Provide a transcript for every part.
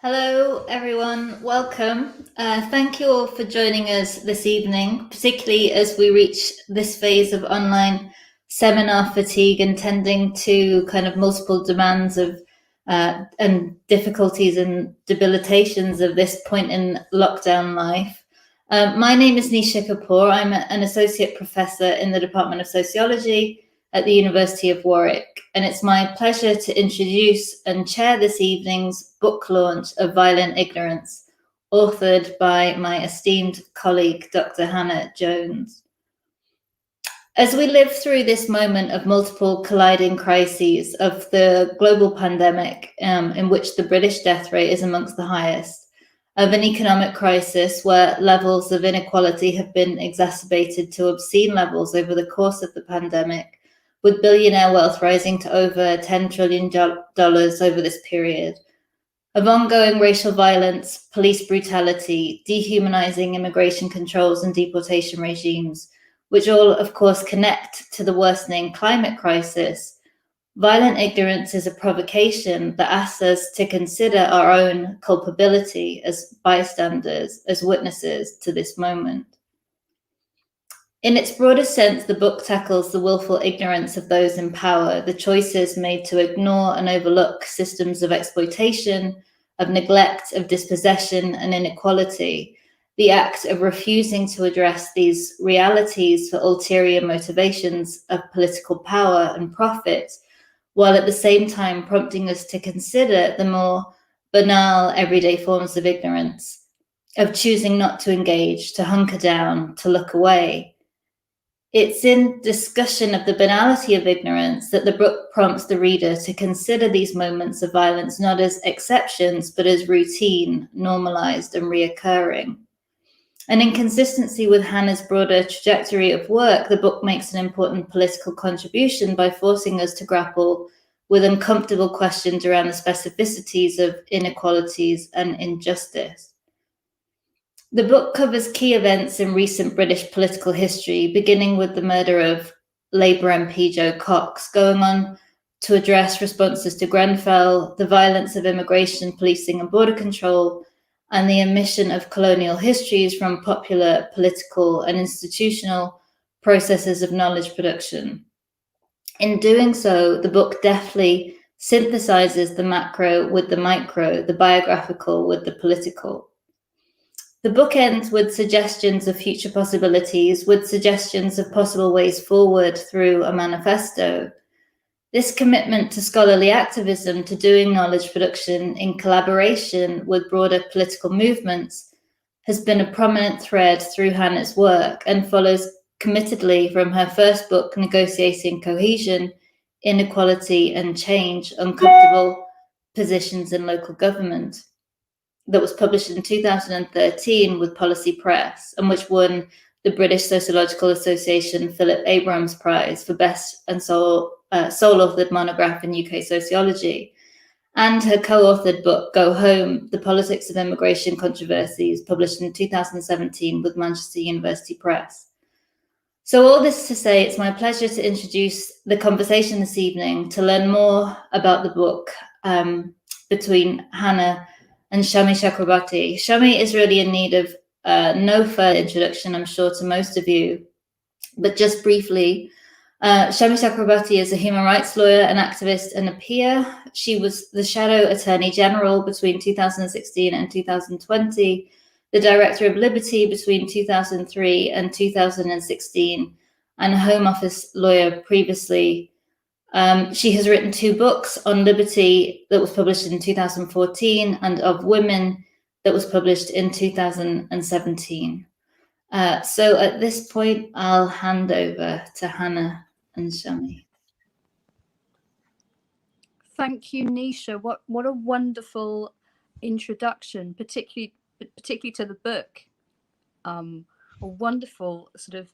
Hello, everyone. Welcome. Thank you all for joining us this evening, particularly as we reach this phase of online seminar fatigue and tending to kind of multiple demands of and difficulties and debilitations of this point in lockdown life. My name is Nisha Kapoor. I'm an associate professor in the Department of Sociology at the University of Warwick, and it's my pleasure to introduce and chair this evening's book launch of Violent Ignorance, authored by my esteemed colleague, Dr. Hannah Jones. As we live through this moment of multiple colliding crises of the global pandemic, in which the British death rate is amongst the highest, of an economic crisis where levels of inequality have been exacerbated to obscene levels over the course of the pandemic, with billionaire wealth rising to over $10 trillion over this period, of ongoing racial violence, police brutality, dehumanizing immigration controls and deportation regimes, which all, of course, connect to the worsening climate crisis. Violent ignorance is a provocation that asks us to consider our own culpability as bystanders, as witnesses to this moment. In its broadest sense, the book tackles the willful ignorance of those in power, the choices made to ignore and overlook systems of exploitation, of neglect, of dispossession and inequality, the act of refusing to address these realities for ulterior motivations of political power and profit, while at the same time prompting us to consider the more banal everyday forms of ignorance, of choosing not to engage, to hunker down, to look away. It's in discussion of the banality of ignorance that the book prompts the reader to consider these moments of violence not as exceptions, but as routine, normalized, and reoccurring. And in consistency with Hannah's broader trajectory of work, the book makes an important political contribution by forcing us to grapple with uncomfortable questions around the specificities of inequalities and injustice. The book covers key events in recent British political history, beginning with the murder of Labour MP Jo Cox, going on to address responses to Grenfell, the violence of immigration, policing and border control, and the omission of colonial histories from popular political and institutional processes of knowledge production. In doing so, the book deftly synthesizes the macro with the micro, the biographical with the political. The book ends with suggestions of future possibilities, with suggestions of possible ways forward through a manifesto. This commitment to scholarly activism, to doing knowledge production in collaboration with broader political movements, has been a prominent thread through Hannah's work and follows committedly from her first book, Negotiating Cohesion, Inequality and Change, Uncomfortable Positions in Local Government, that was published in 2013 with Policy Press, and which won the British Sociological Association Philip Abrams Prize for Best and Sole Authored Monograph in UK Sociology, and her co-authored book, Go Home, The Politics of Immigration Controversies, published in 2017 with Manchester University Press. So all this to say, it's my pleasure to introduce the conversation this evening to learn more about the book between Hannah and Shami Chakrabarti. Shami is really in need of no further introduction, I'm sure, to most of you. But just briefly, Shami Chakrabarti is a human rights lawyer, an activist, and a peer. She was the Shadow Attorney General between 2016 and 2020, the Director of Liberty between 2003 and 2016, and a Home Office lawyer previously. She has written 2 books on liberty that was published in 2014 and of women that was published in 2017. So at this point, I'll hand over to Hannah and Shami. Thank you, Nisha. What a wonderful introduction, particularly to the book. A wonderful sort of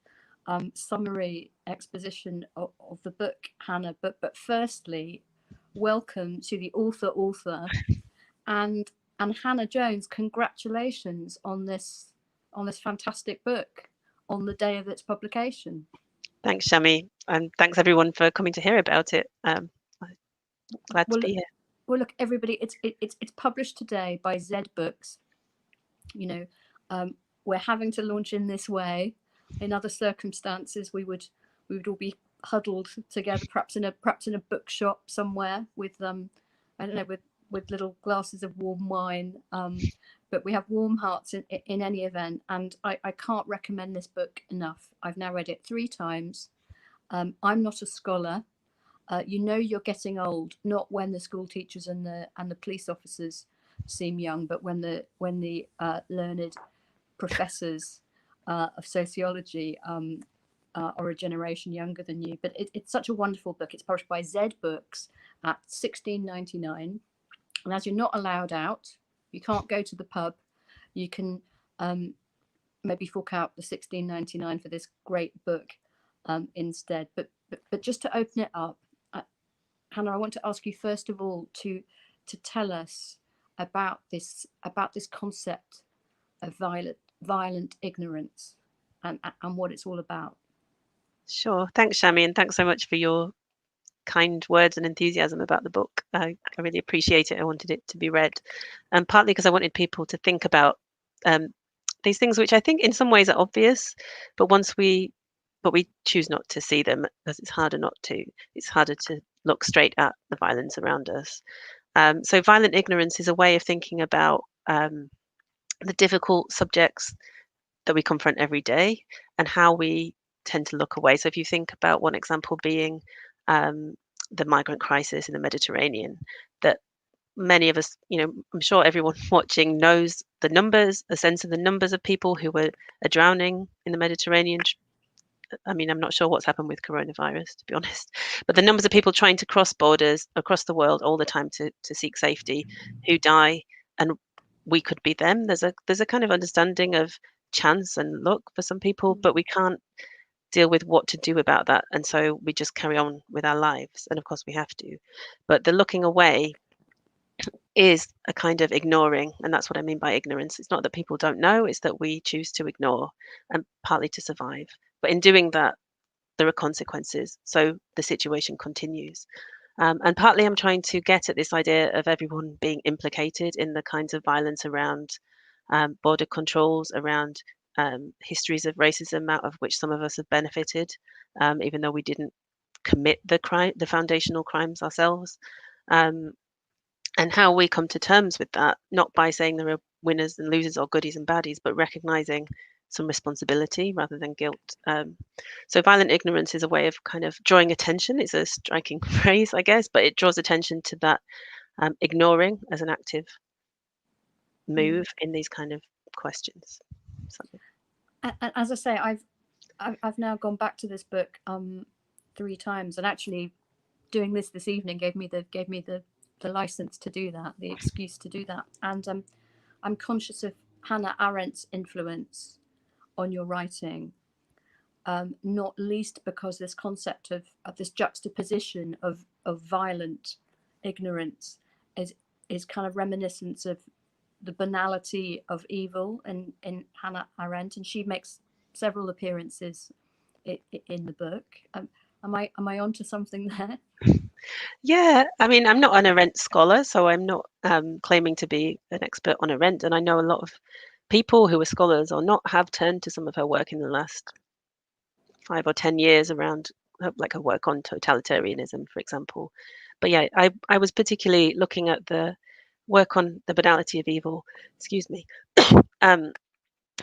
summary exposition of the book, Hannah. But firstly, welcome to the author, and Hannah Jones. Congratulations on this fantastic book on the day of its publication. Thanks, Shami, and thanks everyone for coming to hear about it. Glad to be here. well, look, everybody, it's published today by Z Books. You know, we're having to launch in this way. In other circumstances, we would all be huddled together, perhaps in a bookshop somewhere with I don't know, with little glasses of warm wine. But we have warm hearts in any event, and I can't recommend this book enough. I've now read it 3 times. I'm not a scholar. You know you're getting old, not when the school teachers and the police officers seem young, but when the learned professors of sociology are a generation younger than you. But it's such a wonderful book. It's published by Z Books at $16.99, and as you're not allowed out, you can't go to the pub. You can maybe fork out the $16.99 for this great book instead. But just to open it up, Hannah, I want to ask you first of all to tell us about this concept of violent ignorance and what it's all about. Sure. Thanks, Shami, and thanks so much for your kind words and enthusiasm about the book. I really appreciate it. I wanted it to be read, and partly because I wanted people to think about these things, which I think in some ways are obvious, but we choose not to see them because it's harder to look straight at the violence around us. So violent ignorance is a way of thinking about the difficult subjects that we confront every day and how we tend to look away. So if you think about one example being the migrant crisis in the Mediterranean, that many of us, I'm sure everyone watching knows the numbers, a sense of the numbers of people who are drowning in the Mediterranean. I mean, I'm not sure what's happened with coronavirus, to be honest, but the numbers of people trying to cross borders across the world all the time to seek safety, who die, and we could be them. There's a kind of understanding of chance and luck for some people, but we can't deal with what to do about that, and so we just carry on with our lives, and of course we have to. But the looking away is a kind of ignoring, and that's what I mean by ignorance. It's not that people don't know, it's that we choose to ignore, and partly to survive. But in doing that, there are consequences, so the situation continues. And partly I'm trying to get at this idea of everyone being implicated in the kinds of violence around border controls, around histories of racism out of which some of us have benefited, even though we didn't commit the foundational crimes ourselves. And how we come to terms with that, not by saying there are winners and losers or goodies and baddies, but recognizing some responsibility rather than guilt. So violent ignorance is a way of kind of drawing attention. It's a striking phrase, I guess, but it draws attention to that ignoring as an active move in these kind of questions. As I say, I've now gone back to this book 3 times, and actually doing this evening gave me the license to do that, the excuse to do that. And I'm conscious of Hannah Arendt's influence on your writing, not least because this concept of this juxtaposition of violent ignorance is kind of reminiscent of the banality of evil in Hannah Arendt, and she makes several appearances in the book. Am I onto something there? Yeah, I mean, I'm not an Arendt scholar, so I'm not claiming to be an expert on Arendt, and I know a lot of people who are scholars or not have turned to some of her work in the last 5 or 10 years around like her work on totalitarianism, for example. But yeah, I was particularly looking at the work on the banality of evil, excuse me,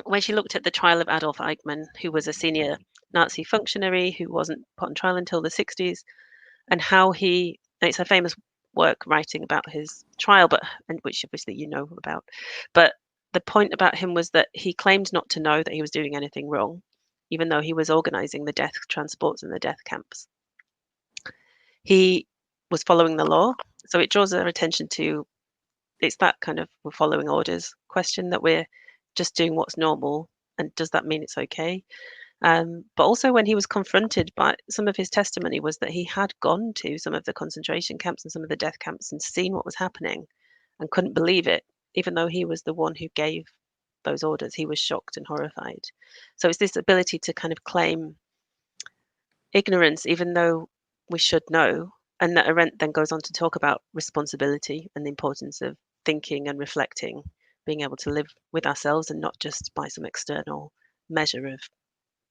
when she looked at the trial of Adolf Eichmann, who was a senior Nazi functionary who wasn't put on trial until the 60s, and how it's a famous work writing about his trial, and which obviously you know about. But the point about him was that he claimed not to know that he was doing anything wrong, even though he was organizing the death transports and the death camps. He was following the law, so it draws our attention to it's that kind of we're following orders question, that we're just doing what's normal, and does that mean it's okay? But also when he was confronted by some of his testimony was that he had gone to some of the concentration camps and some of the death camps and seen what was happening and couldn't believe it, even though he was the one who gave those orders. He was shocked and horrified. So it's this ability to kind of claim ignorance, even though we should know, and that Arendt then goes on to talk about responsibility and the importance of thinking and reflecting, being able to live with ourselves and not just by some external measure of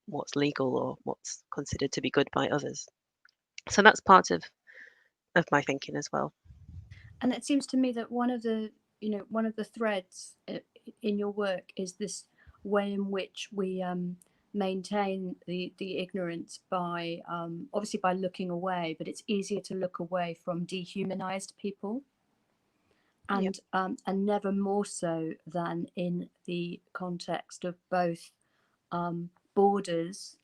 what's legal or what's considered to be good by others. So that's part of my thinking as well. And it seems to me that one of the threads in your work is this way in which we maintain the ignorance by obviously by looking away, but it's easier to look away from dehumanized people, and never more so than in the context of both borders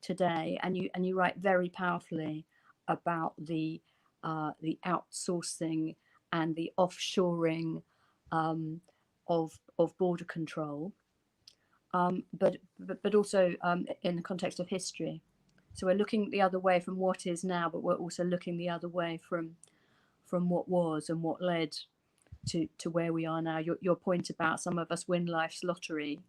today. And you write very powerfully about the outsourcing and the offshoring of border control, but also in the context of history. So we're looking the other way from what is now, but we're also looking the other way from what was and what led to where we are now. Your point about some of us win life's lottery,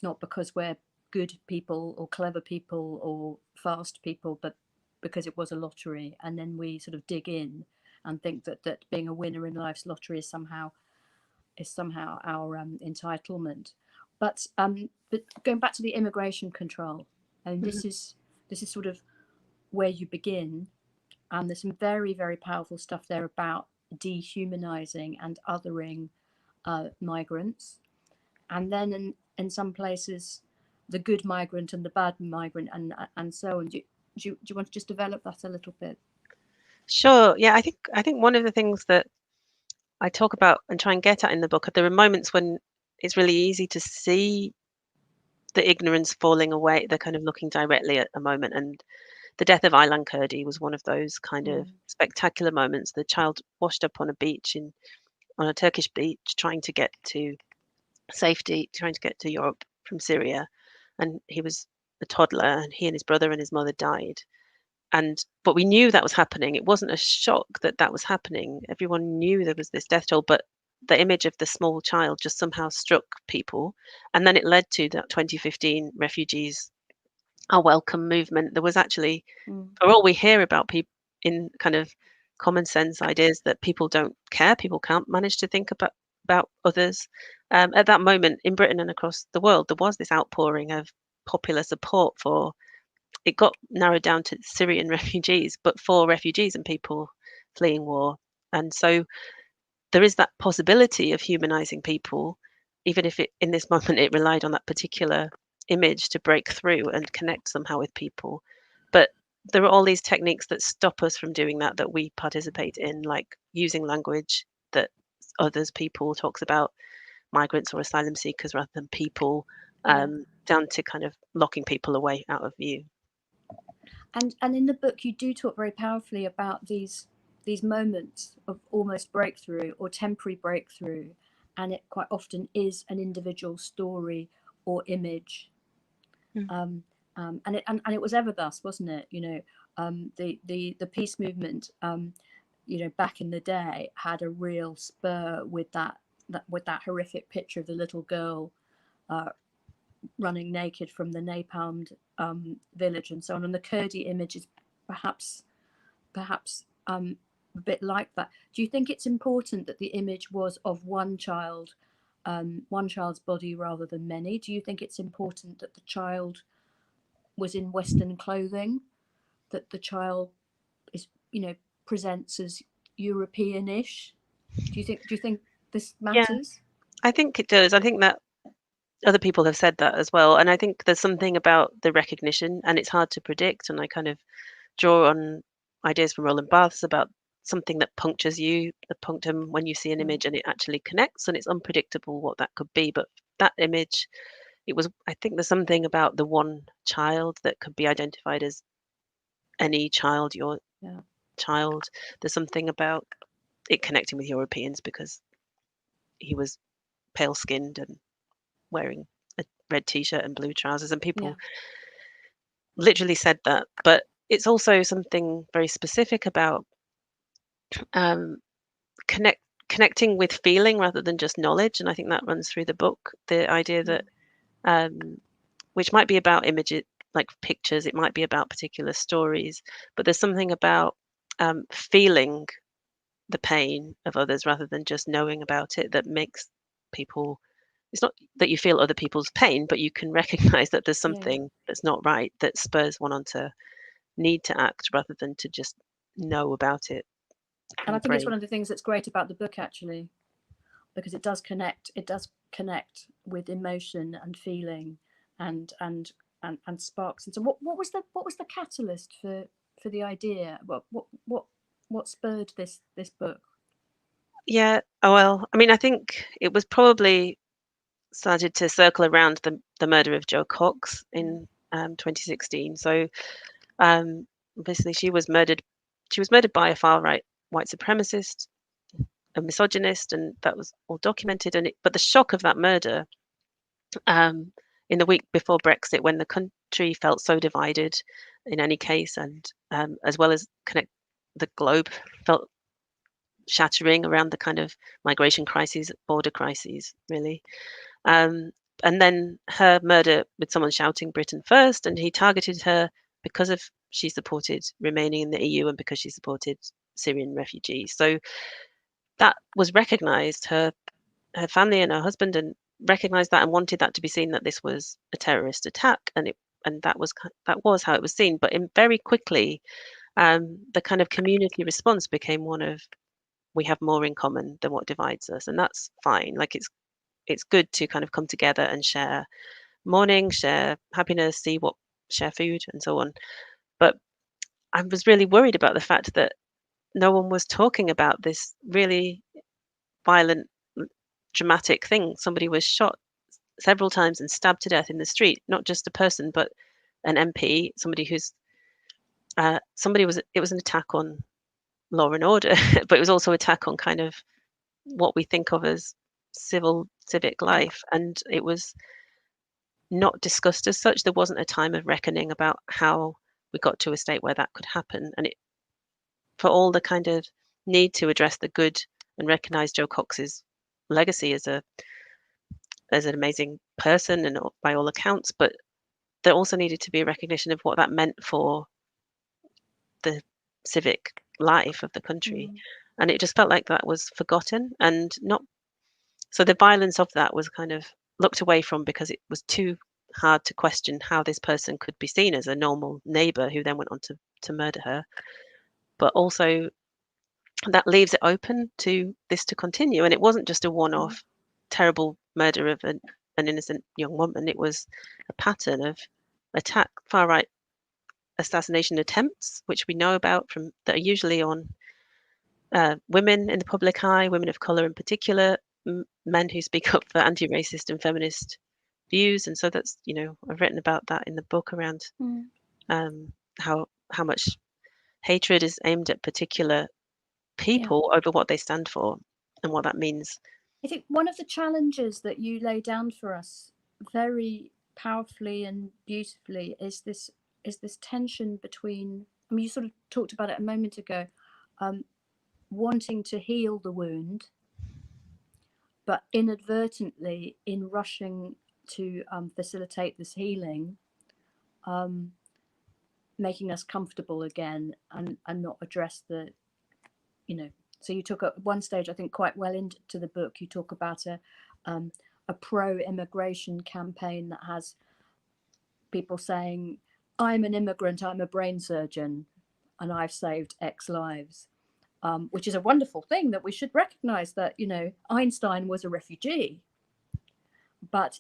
not because we're good people or clever people or fast people, but because it was a lottery, and then we sort of dig in and think that being a winner in life's lottery is somehow our entitlement. But going back to the immigration control, and this is sort of where you begin, and there's some very, very powerful stuff there about dehumanizing and othering migrants, and then in some places the good migrant and the bad migrant, and so on. Do you want to just develop that a little bit? Sure. Yeah, I think one of the things that I talk about and try and get at in the book are there are moments when it's really easy to see the ignorance falling away. They're kind of looking directly at a moment, and the death of Aylan Kurdi was one of those kind of spectacular moments. The child washed up on a beach on a Turkish beach, trying to get to safety, trying to get to Europe from Syria, and he was a toddler, and he and his brother and his mother died. But we knew that was happening. It wasn't a shock that was happening. Everyone knew there was this death toll, but the image of the small child just somehow struck people, and then it led to that 2015 refugees are welcome movement. There was actually, for all we hear about people in kind of common sense ideas that people don't care, people can't manage to think about others. At that moment in Britain and across the world, there was this outpouring of popular support for. It got narrowed down to Syrian refugees, but for refugees and people fleeing war. And so there is that possibility of humanizing people, even if in this moment it relied on that particular image to break through and connect somehow with people. But there are all these techniques that stop us from doing that we participate in, like using language that people talks about migrants or asylum seekers rather than people, down to kind of locking people away out of view. And in the book, you do talk very powerfully about these moments of almost breakthrough or temporary breakthrough, and it quite often is an individual story or image. And it was ever thus, wasn't it? The peace movement, back in the day, had a real spur with that horrific picture of the little girl running naked from the napalmed village and so on. And the Kurdi image is perhaps a bit like that. Do you think it's important that the image was of one child's body rather than many? Do you think it's important that the child was in Western clothing, that the child is, presents as European-ish? Do you think this matters? Yeah, I think it does. I think that other people have said that as well. And I think there's something about the recognition, and it's hard to predict. And I kind of draw on ideas from Roland Barthes about something that punctures you, the punctum, when you see an image and it actually connects, and it's unpredictable what that could be. But that image, I think there's something about the one child that could be identified as any child, your child. There's something about it connecting with Europeans because he was pale skinned and wearing a red t-shirt and blue trousers, and people literally said that. But it's also something very specific about connecting with feeling rather than just knowledge, and I think that runs through the book. The idea that which might be about images, like pictures, it might be about particular stories, but there's something about feeling the pain of others rather than just knowing about it that makes people. It's not that you feel other people's pain, but you can recognize that there's Yeah. something that's not right that spurs one on to need to act rather than to just know about it from And I the think it's brain. one of the things that's great about the book, actually, because it does connect with emotion and feeling and sparks. And so what was the catalyst for the idea? What spurred this book? Yeah, well, I mean, I think it was probably started to circle around the murder of Jo Cox in 2016. So obviously she was murdered. She was murdered by a far right white supremacist, a misogynist, and that was all documented. But the shock of that murder, in the week before Brexit, when the country felt so divided, in any case, and as well as the globe felt shattering around the kind of migration crises, border crises, really. Um, and then her murder with someone shouting Britain first, and he targeted her because of she supported remaining in the EU and because she supported Syrian refugees. So that was recognised. Her family and her husband and recognized that and wanted that to be seen that this was a terrorist attack, and that was how it was seen. But very quickly, the kind of community response became one of we have more in common than what divides us, and that's fine. Like it's good to kind of come together and share mourning, share happiness, share food, and so on. But I was really worried about the fact that no one was talking about this really violent, dramatic thing. Somebody was shot several times and stabbed to death in the street. Not just a person, but an MP, somebody who's it was an attack on law and order, but it was also an attack on kind of what we think of as civic life, and it was not discussed as such. There wasn't a time of reckoning about how we got to a state where that could happen, and for all the kind of need to address the good and recognize Jo Cox's legacy as an amazing person and by all accounts, but there also needed to be a recognition of what that meant for the civic life of the country. And it just felt like that was forgotten and not. So the violence of that was kind of looked away from because it was too hard to question how this person could be seen as a normal neighbor who then went on to murder her. But also that leaves it open to this to continue. And it wasn't just a one-off terrible murder of an innocent young woman. It was a pattern of far right assassination attempts, which we know about from that are usually on women in the public eye, women of color in particular, men who speak up for anti-racist and feminist views. And so that's, I've written about that in the book around how much hatred is aimed at particular people over what they stand for and what that means. I think one of the challenges that you lay down for us very powerfully and beautifully is this tension between, I mean, you sort of talked about it a moment ago, wanting to heal the wound, but inadvertently, in rushing to facilitate this healing, making us comfortable again and not address the, so you took at one stage, I think, quite well into the book, you talk about a pro-immigration campaign that has people saying, I'm an immigrant, I'm a brain surgeon, and I've saved X lives, which is a wonderful thing, that we should recognize that, Einstein was a refugee, but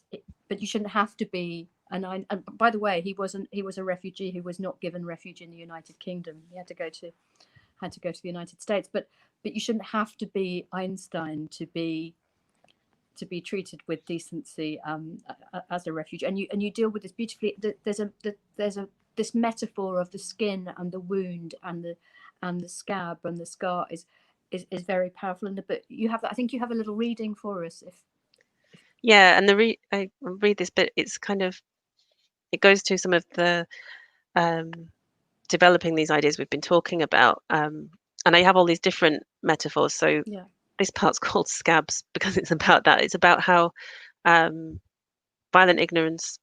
you shouldn't have to be. And by the way, he was a refugee who was not given refuge in the United Kingdom. He had to go to the United States, but you shouldn't have to be Einstein to be treated with decency as a refugee. And you deal with this beautifully. There's this metaphor of the skin and the wound and the scab and the scar is very powerful in the book. You have, I think you have a little reading for us. Yeah, and I read this bit. It's kind of, it goes to some of the developing these ideas we've been talking about, and I have all these different metaphors. So this part's called scabs because it's about that. It's about how violent ignorance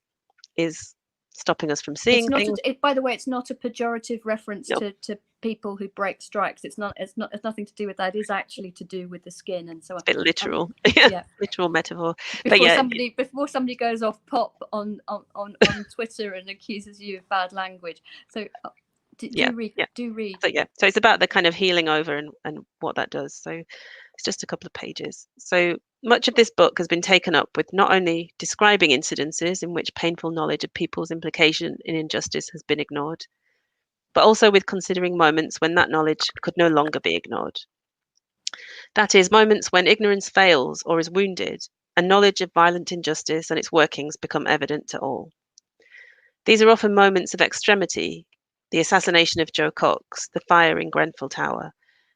is stopping us from seeing things. By the way, it's not a pejorative reference Nope. to people who break strikes. It's nothing to do with that. It's actually to do with the skin and so on. It's a bit literal. Yeah. Literal metaphor. Before somebody goes off pop on Twitter and accuses you of bad language. So do read. So it's about the kind of healing over and what that does. So it's just a couple of pages. So much of this book has been taken up with not only describing incidences in which painful knowledge of people's implication in injustice has been ignored, but also with considering moments when that knowledge could no longer be ignored. That is, moments when ignorance fails or is wounded, and knowledge of violent injustice and its workings become evident to all. These are often moments of extremity: the assassination of Joe Cox, the fire in Grenfell Tower,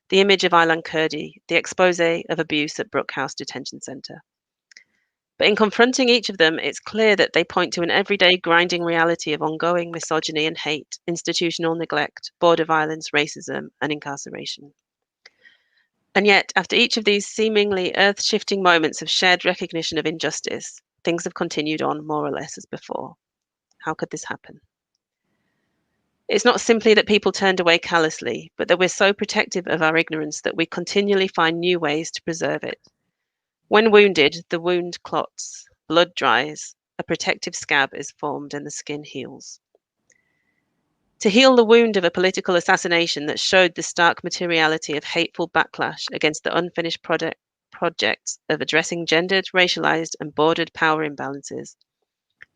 the image of Kurdi, the expose of abuse at Brook House Detention Centre. But in confronting each of them, it's clear that they point to an everyday grinding reality of ongoing misogyny and hate, institutional neglect, border violence, racism, and incarceration. And yet, after each of these seemingly earth-shifting moments of shared recognition of injustice, things have continued on more or less as before. How could this happen? It's not simply that people turned away callously, but that we're so protective of our ignorance that we continually find new ways to preserve it. When wounded, the wound clots, blood dries, a protective scab is formed, and the skin heals. To heal the wound of a political assassination that showed the stark materiality of hateful backlash against the unfinished projects of addressing gendered, racialized, and bordered power imbalances,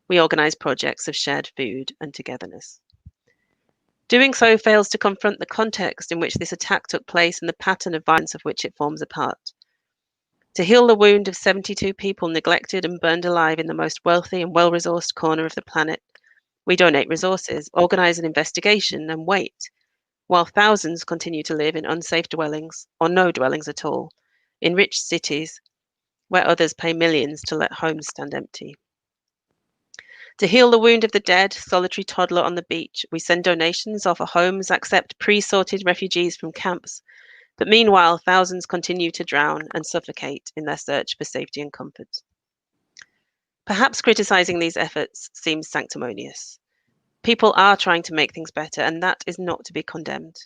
we organize projects of shared food and togetherness. Doing so fails to confront the context in which this attack took place and the pattern of violence of which it forms a part. To heal the wound of 72 people neglected and burned alive in the most wealthy and well-resourced corner of the planet, we donate resources, organize an investigation, and wait, while thousands continue to live in unsafe dwellings, or no dwellings at all, in rich cities where others pay millions to let homes stand empty. To heal the wound of the dead, solitary toddler on the beach, we send donations, offer homes, accept pre-sorted refugees from camps, but meanwhile, thousands continue to drown and suffocate in their search for safety and comfort. Perhaps criticizing these efforts seems sanctimonious. People are trying to make things better, and that is not to be condemned.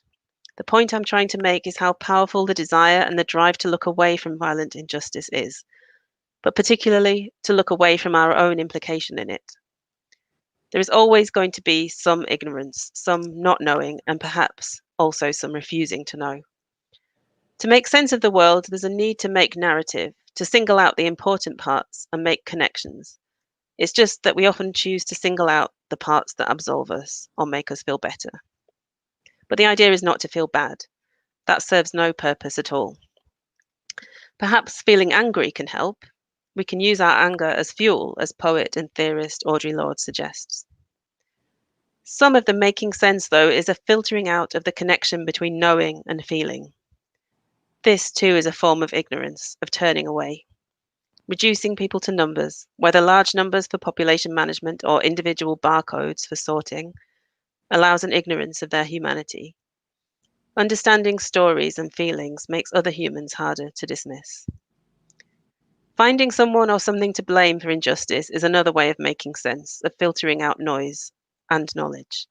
The point I'm trying to make is how powerful the desire and the drive to look away from violent injustice is, but particularly to look away from our own implication in it. There is always going to be some ignorance, some not knowing, and perhaps also some refusing to know. To make sense of the world, there's a need to make narrative, to single out the important parts and make connections. It's just that we often choose to single out the parts that absolve us or make us feel better. But the idea is not to feel bad. That serves no purpose at all. Perhaps feeling angry can help. We can use our anger as fuel, as poet and theorist Audre Lorde suggests. Some of the making sense, though, is a filtering out of the connection between knowing and feeling. This, too, is a form of ignorance, of turning away. Reducing people to numbers, whether large numbers for population management or individual barcodes for sorting, allows an ignorance of their humanity. Understanding stories and feelings makes other humans harder to dismiss. Finding someone or something to blame for injustice is another way of making sense, of filtering out noise and knowledge.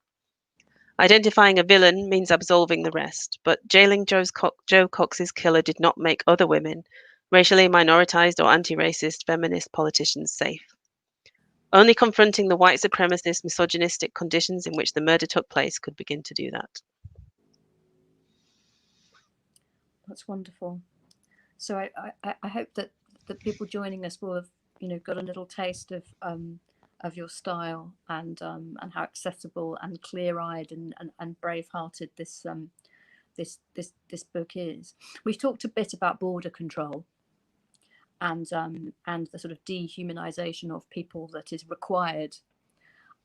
Identifying a villain means absolving the rest, but jailing Joe Cox's killer did not make other women, racially minoritized or anti-racist feminist politicians safe. Only confronting the white supremacist, misogynistic conditions in which the murder took place could begin to do that. That's wonderful. So I hope that the people joining us will have got a little taste of your style and how accessible and clear-eyed and brave-hearted this book is. We've talked a bit about border control and the sort of dehumanization of people that is required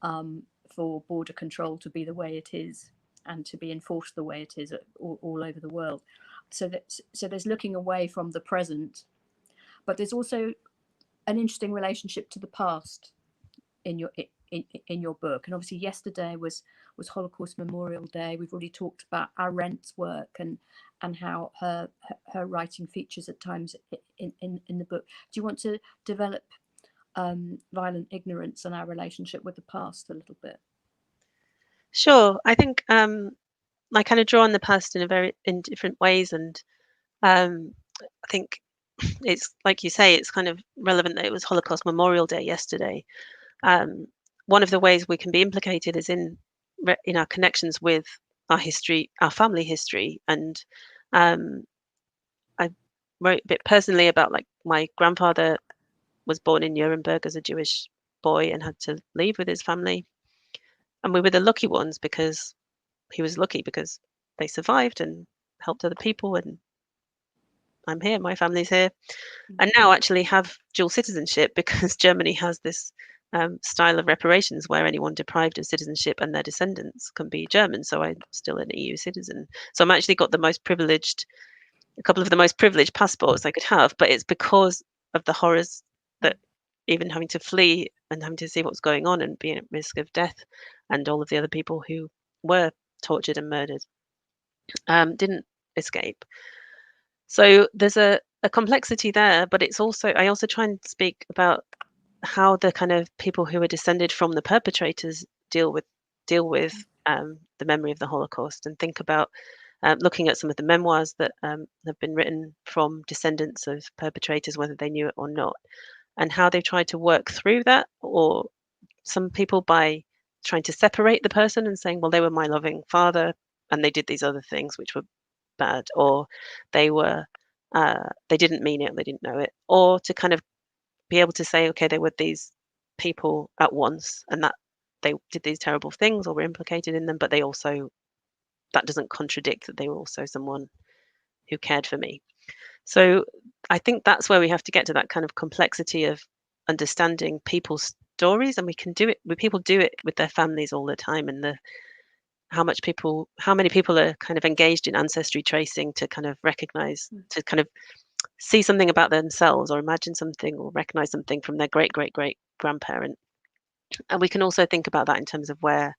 for border control to be the way it is and to be enforced the way it is all over the world. So there's looking away from the present, but there's also an interesting relationship to the past in your book. And obviously yesterday was Holocaust Memorial Day. We've already talked about Arendt's work and how her writing features at times in the book. Do you want to develop violent ignorance and our relationship with the past a little bit? Sure. I think I kind of draw on the past in different ways, and I think it's like you say, it's kind of relevant that it was Holocaust Memorial Day yesterday. One of the ways we can be implicated is in our connections with our history, our family history, and I wrote a bit personally about like my grandfather was born in Nuremberg as a Jewish boy and had to leave with his family, and we were the lucky ones because he was lucky because they survived and helped other people, and I'm here, my family's here, and now actually have dual citizenship because Germany has this style of reparations where anyone deprived of citizenship and their descendants can be German. So I'm still an EU citizen. So I'm actually got a couple of the most privileged passports I could have, but it's because of the horrors that even having to flee and having to see what's going on and being at risk of death, and all of the other people who were tortured and murdered didn't escape. So there's a complexity there, but I also try and speak about how the kind of people who are descended from the perpetrators deal with the memory of the Holocaust, and think about looking at some of the memoirs that have been written from descendants of perpetrators, whether they knew it or not, and how they've tried to work through that, or some people by trying to separate the person and saying, well, they were my loving father and they did these other things which were bad, or they didn't mean it, they didn't know it, or to kind of be able to say, okay, they were these people at once, and that they did these terrible things or were implicated in them, but they also, that doesn't contradict that they were also someone who cared for me. So I think that's where we have to get to that kind of complexity of understanding people's stories, and we can do it. People do it with their families all the time, and how many people are kind of engaged in ancestry tracing to kind of recognize, to kind of see something about themselves, or imagine something, or recognize something from their great great great grandparent. And we can also think about that in terms of where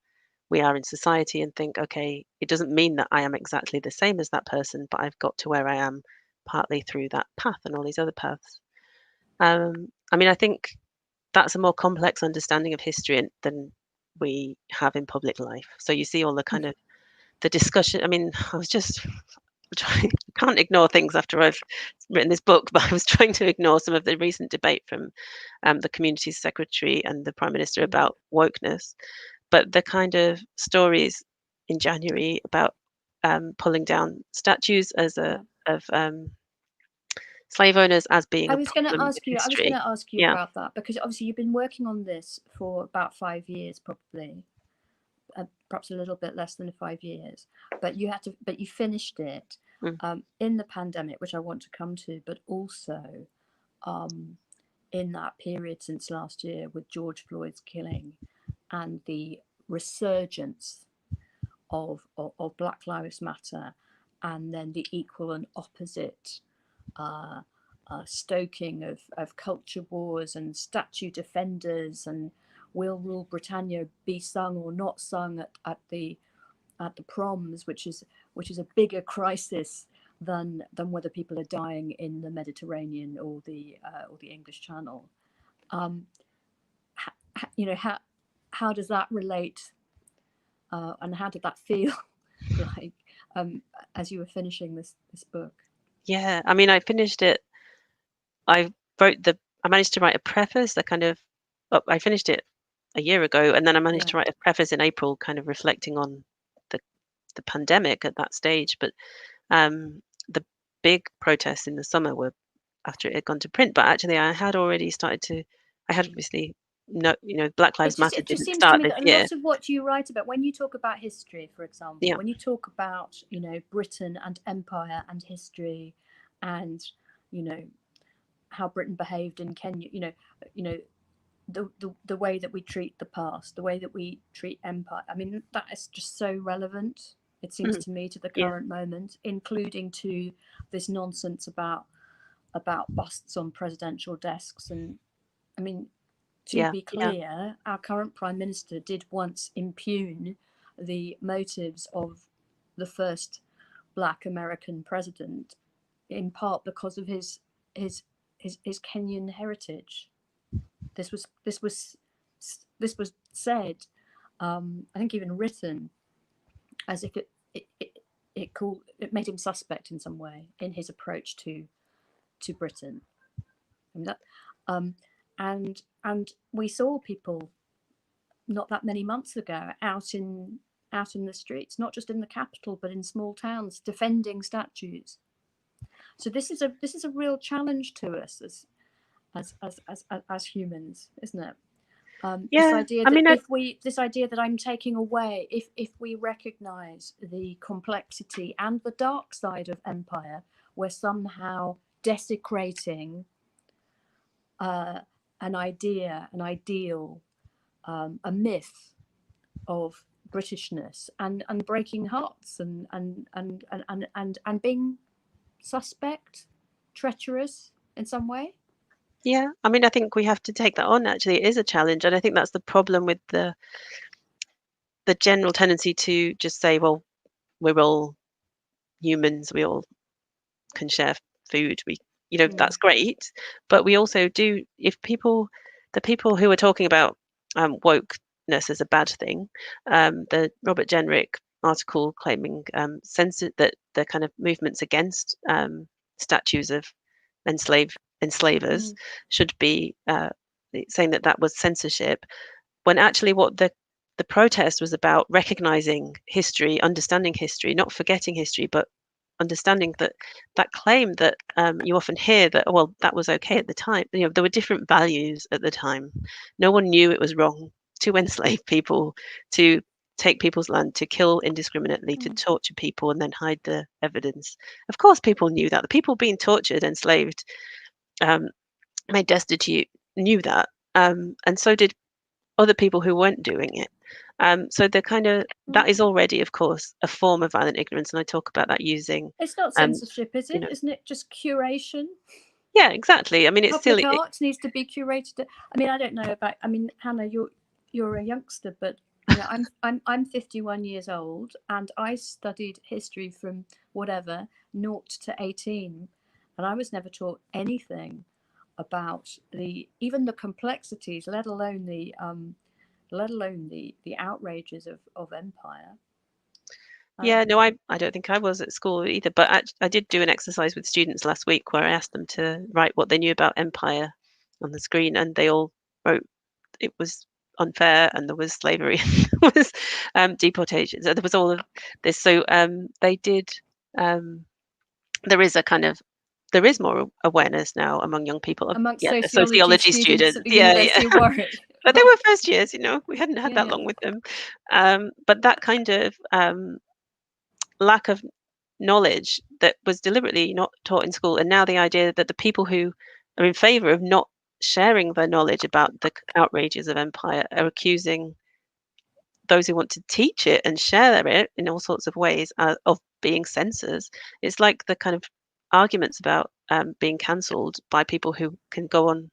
we are in society and think, okay, it doesn't mean that I am exactly the same as that person, but I've got to where I am partly through that path and all these other paths. I mean, I think that's a more complex understanding of history than we have in public life. So you see all the kind of the discussion. I mean, I was just trying, can't ignore things after I've written this book, but I was trying to ignore some of the recent debate from the community secretary and the prime minister about wokeness. But the kind of stories in January about pulling down statues of slave owners as being I a was going to problem ask in you. I was history. going to ask you Yeah. about that, because obviously you've been working on this for about 5 years, probably, perhaps a little bit less than 5 years. But you finished it in the pandemic, which I want to come to, but also in that period since last year with George Floyd's killing and the resurgence of Black Lives Matter, and then the equal and opposite stoking of culture wars and statue defenders, and will Rule Britannia be sung or not sung at the proms, which is a bigger crisis than whether people are dying in the Mediterranean or the English Channel. How does that relate, and how did that feel like as you were finishing this book? Yeah, I mean, I finished it. I managed to write a preface. I finished it a year ago, and then I managed to write a preface in April, kind of reflecting on the pandemic at that stage. But the big protests in the summer were after it had gone to print. But actually, I had already started to. I had obviously Black Lives Matter It just didn't seems to start me this that a year. lot of what you write about, when you talk about history, for example, Yeah. when you talk about Britain and empire and history, and how Britain behaved in Kenya, the way that we treat the past, the way that we treat empire. I mean, that is just so relevant, it seems to me, to the current moment, including to this nonsense about busts on presidential desks. And I mean, to be clear, our current prime minister did once impugn the motives of the first Black American president, in part because of his Kenyan heritage. This was said, I think even written, as if it made him suspect in some way in his approach to Britain. And that, and we saw people not that many months ago out in the streets, not just in the capital but in small towns, defending statues. So this is a real challenge to us as humans, isn't it? This idea that this idea that I'm taking away, if we recognize the complexity and the dark side of empire, we're somehow desecrating an idea, an ideal, a myth of Britishness, and breaking hearts, and being suspect, treacherous in some way. Yeah, I mean, I think we have to take that on. Actually, it is a challenge, and I think that's the problem with the general tendency to just say, well, we're all humans, we all can share food, that's great, but we also do, if the people who are talking about wokeness as a bad thing, the Robert Jenrick article claiming that the kind of movements against statues of enslavers should be saying that was censorship, when actually what the protest was about, recognizing history, understanding history, not forgetting history, but understanding that claim that you often hear, that, well, that was okay at the time. There were different values at the time. No one knew it was wrong to enslave people, to take people's land, to kill indiscriminately, to torture people and then hide the evidence. Of course people knew that. The people being tortured, enslaved, made destitute knew that, and so did other people who weren't doing it. So the kind of that is already, of course, a form of violent ignorance, and I talk about that using. It's not censorship, is it? Isn't it just curation? Yeah, exactly. I mean, it's public art needs to be curated. I mean, I don't know about. I mean, Hannah, you're a youngster, but I'm 51 years old, and I studied history from whatever 0 to 18, and I was never taught anything about even the complexities, let alone the outrages of empire. Yeah, no, I don't think I was at school either, but I did do an exercise with students last week where I asked them to write what they knew about empire on the screen, and they all wrote it was unfair, and there was slavery, there was deportation, so there was all of this. So they did. There is more awareness now among young people, amongst the sociology students at the University of Warwick. But they were first years, we hadn't had that long with them. But that kind of lack of knowledge that was deliberately not taught in school, and now the idea that the people who are in favour of not sharing their knowledge about the outrages of empire are accusing those who want to teach it and share it in all sorts of ways of being censors. It's like the kind of arguments about being cancelled by people who can go on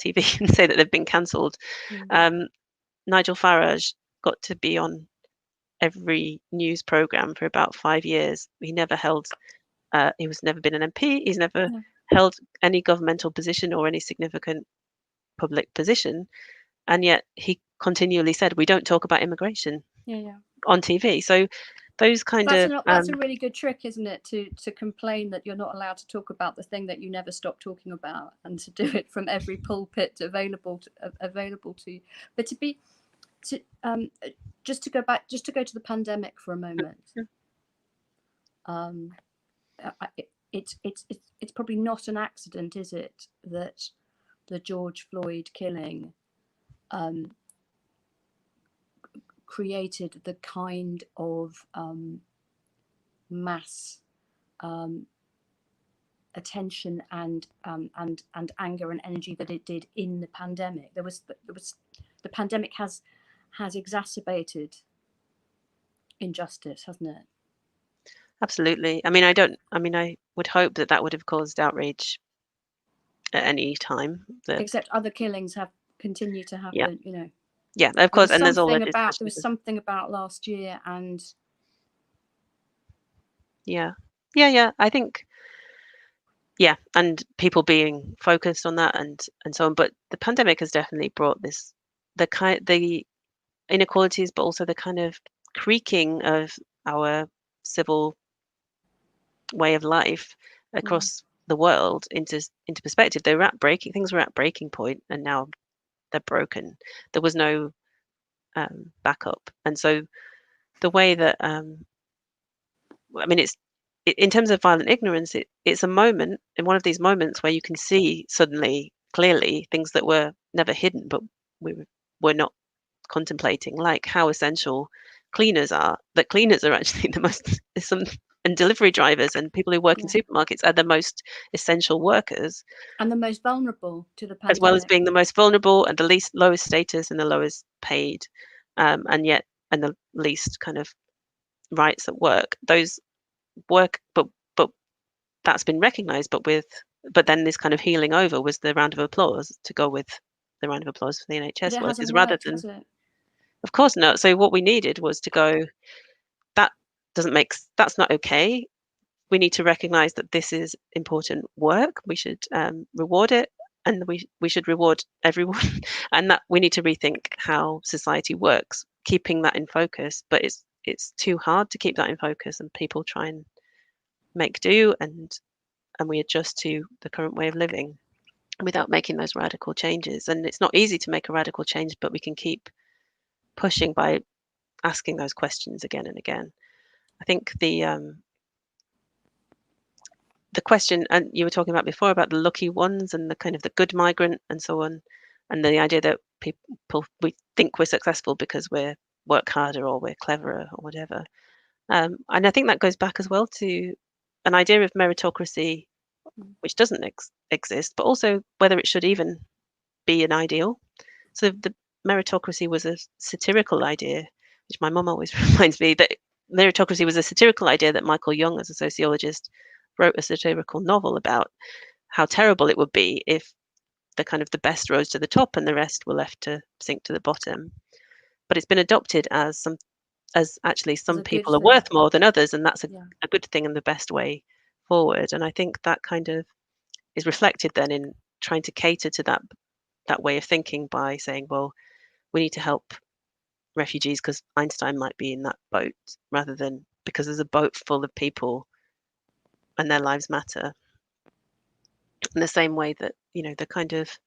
TV and say that they've been cancelled. Nigel Farage got to be on every news programme for about 5 years. He never held, he was never been an MP, he's never held any governmental position or any significant public position, and yet he continually said, we don't talk about immigration on TV. So those that's a really good trick, isn't it, to complain that you're not allowed to talk about the thing that you never stop talking about, and to do it from every pulpit available to you. But just to go to the pandemic for a moment. It's probably not an accident, is it, that the George Floyd killing created the kind of mass attention and anger and energy that it did in the pandemic. The pandemic has exacerbated injustice, hasn't it? Absolutely. I mean, I would hope that would have caused outrage at any time. Except other killings have continued to happen, Yeah, of course, and there's already there was something about last year, and yeah. I think yeah, and people being focused on that and so on. But the pandemic has definitely brought this the inequalities, but also the kind of creaking of our civil way of life across the world into perspective. They were at breaking things were at breaking point, and now they're broken. There was no backup, and so the way that I mean, in terms of violent ignorance, it's a moment in one of these moments where you can see suddenly clearly things that were never hidden, but were not contemplating, like how essential cleaners are. That cleaners are actually the most and delivery drivers and people who work in supermarkets are the most essential workers, and the most vulnerable to the as well as pandemic. being the most vulnerable and the least lowest status and the lowest paid, and yet and the least kind of rights at work. Those work, but that's been recognised. But then this kind of healing over was the round of applause to go with the round of applause for the But NHS it hasn't workers, rather worked, than, has it? of course not. So what we needed was to go, that that's not okay. We need to recognise that this is important work. We should reward it, and we should reward everyone, and that we need to rethink how society works, keeping that in focus. But it's too hard to keep that in focus, and people try and make do, and we adjust to the current way of living without making those radical changes. And it's not easy to make a radical change, but we can keep pushing by asking those questions again and again. I think the question, and you were talking about before about the lucky ones and the kind of the good migrant and so on, and the idea that people, we think we're successful because we work harder or we're cleverer or whatever. And I think that goes back as well to an idea of meritocracy, which doesn't exist, but also whether it should even be an ideal. So the meritocracy was a satirical idea, which my mum always reminds me that meritocracy was a satirical idea that Michael Young, as a sociologist, wrote a satirical novel about how terrible it would be if the kind of the best rose to the top and the rest were left to sink to the bottom. But it's been adopted as actually It's some a good people are thing. worth more than others, and that's Yeah. a good thing and the best way forward. And I think that kind of is reflected then in trying to cater to that way of thinking by saying, well, we need to help refugees because Einstein might be in that boat, rather than because there's a boat full of people and their lives matter. In the same way that, the kind of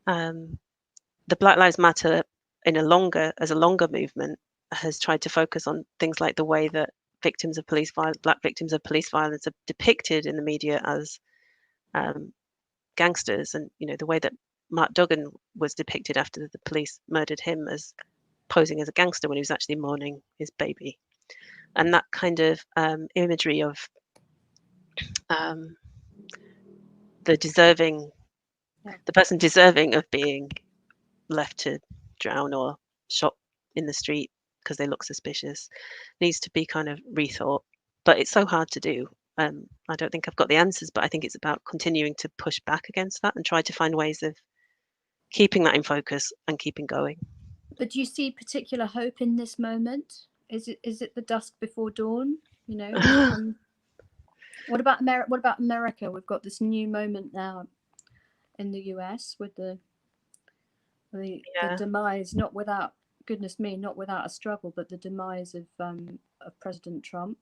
the Black Lives Matter as a longer movement has tried to focus on things like the way that black victims of police violence are depicted in the media as gangsters, and the way that Mark Duggan was depicted after the police murdered him as posing as a gangster when he was actually mourning his baby. And that kind of imagery of um, the person deserving of being left to drown or shot in the street because they look suspicious needs to be kind of rethought. But it's so hard to do. I don't think I've got the answers, but I think it's about continuing to push back against that and try to find ways of keeping that in focus and keeping going. But do you see particular hope in this moment? Is it the dusk before dawn? What about America? We've got this new moment now in the US with the demise, not without, goodness me, not without a struggle, but the demise of President Trump.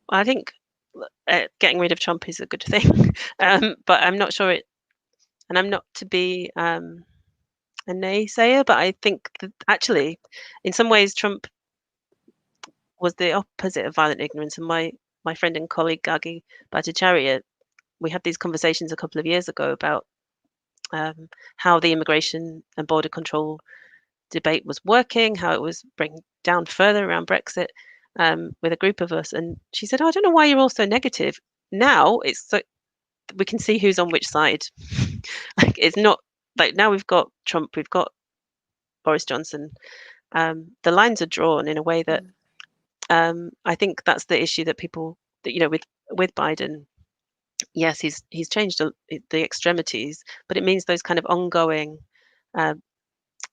I think getting rid of Trump is a good thing, but I'm not sure and I'm not to be a naysayer, but I think that actually, in some ways, Trump was the opposite of violent ignorance. And my friend and colleague Gagi Bhattacharya, we had these conversations a couple of years ago about how the immigration and border control debate was working, how it was bringing down further around Brexit, with a group of us. And she said, "Oh, I don't know why you're all so negative. Now it's so we can see who's on which side. Like it's not like now we've got Trump, we've got Boris Johnson. The lines are drawn in a way that I think that's the issue that people that with Biden. Yes, he's changed the extremities, but it means those kind of ongoing.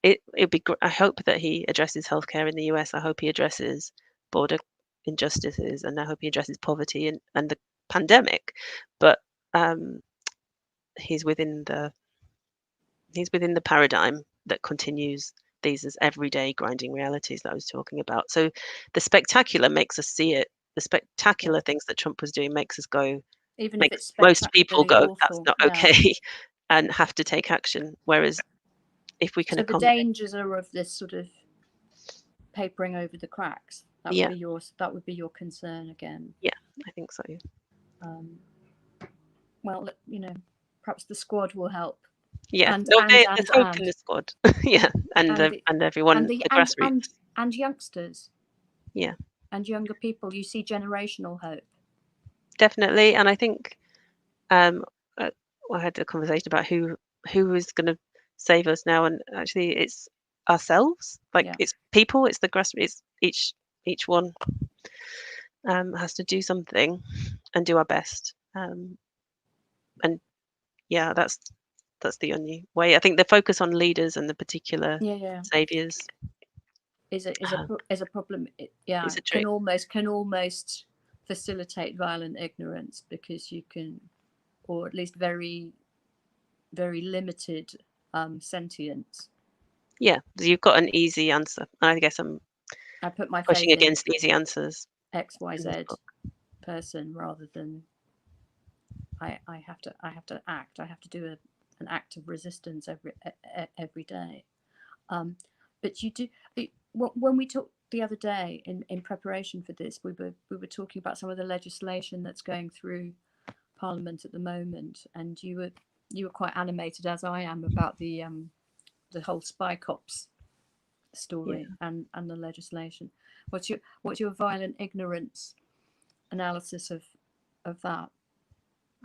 It'd be. I hope that he addresses healthcare in the US. I hope he addresses border injustices, and I hope he addresses poverty and the pandemic, but he's within the paradigm that continues these as everyday grinding realities that I was talking about. So the spectacular makes us see it. The spectacular things that Trump was doing makes us go, even if makes it's most people spectacularly go, that's awful. not okay, and have to take action. Whereas if we can So the accommodate, dangers are of this sort of papering over the cracks. That Yeah. would be your concern again. Yeah, I think so. Well, perhaps the squad will help. Yeah, And there's hope in the squad. Yeah, and everyone, the grassroots. And youngsters. Yeah. And younger people. You see generational hope. Definitely, and I think I had a conversation about who is going to save us now, and actually it's ourselves. Like it's people, it's the grassroots. Each one has to do something and do our best. And yeah, that's the only way. I think the focus on leaders and the particular saviors is a problem. It's a trick. Can almost facilitate violent ignorance, because you can, or at least very, very limited sentience. Yeah, you've got an easy answer. I guess I put my pushing faith against easy answers. XYZ person rather than I have to act. I have to do an act of resistance every day. But you do, when we talked the other day in preparation for this, we were talking about some of the legislation that's going through Parliament at the moment, and you were quite animated, as I am, about the whole spy cops story and the legislation. What's your violent ignorance analysis of that?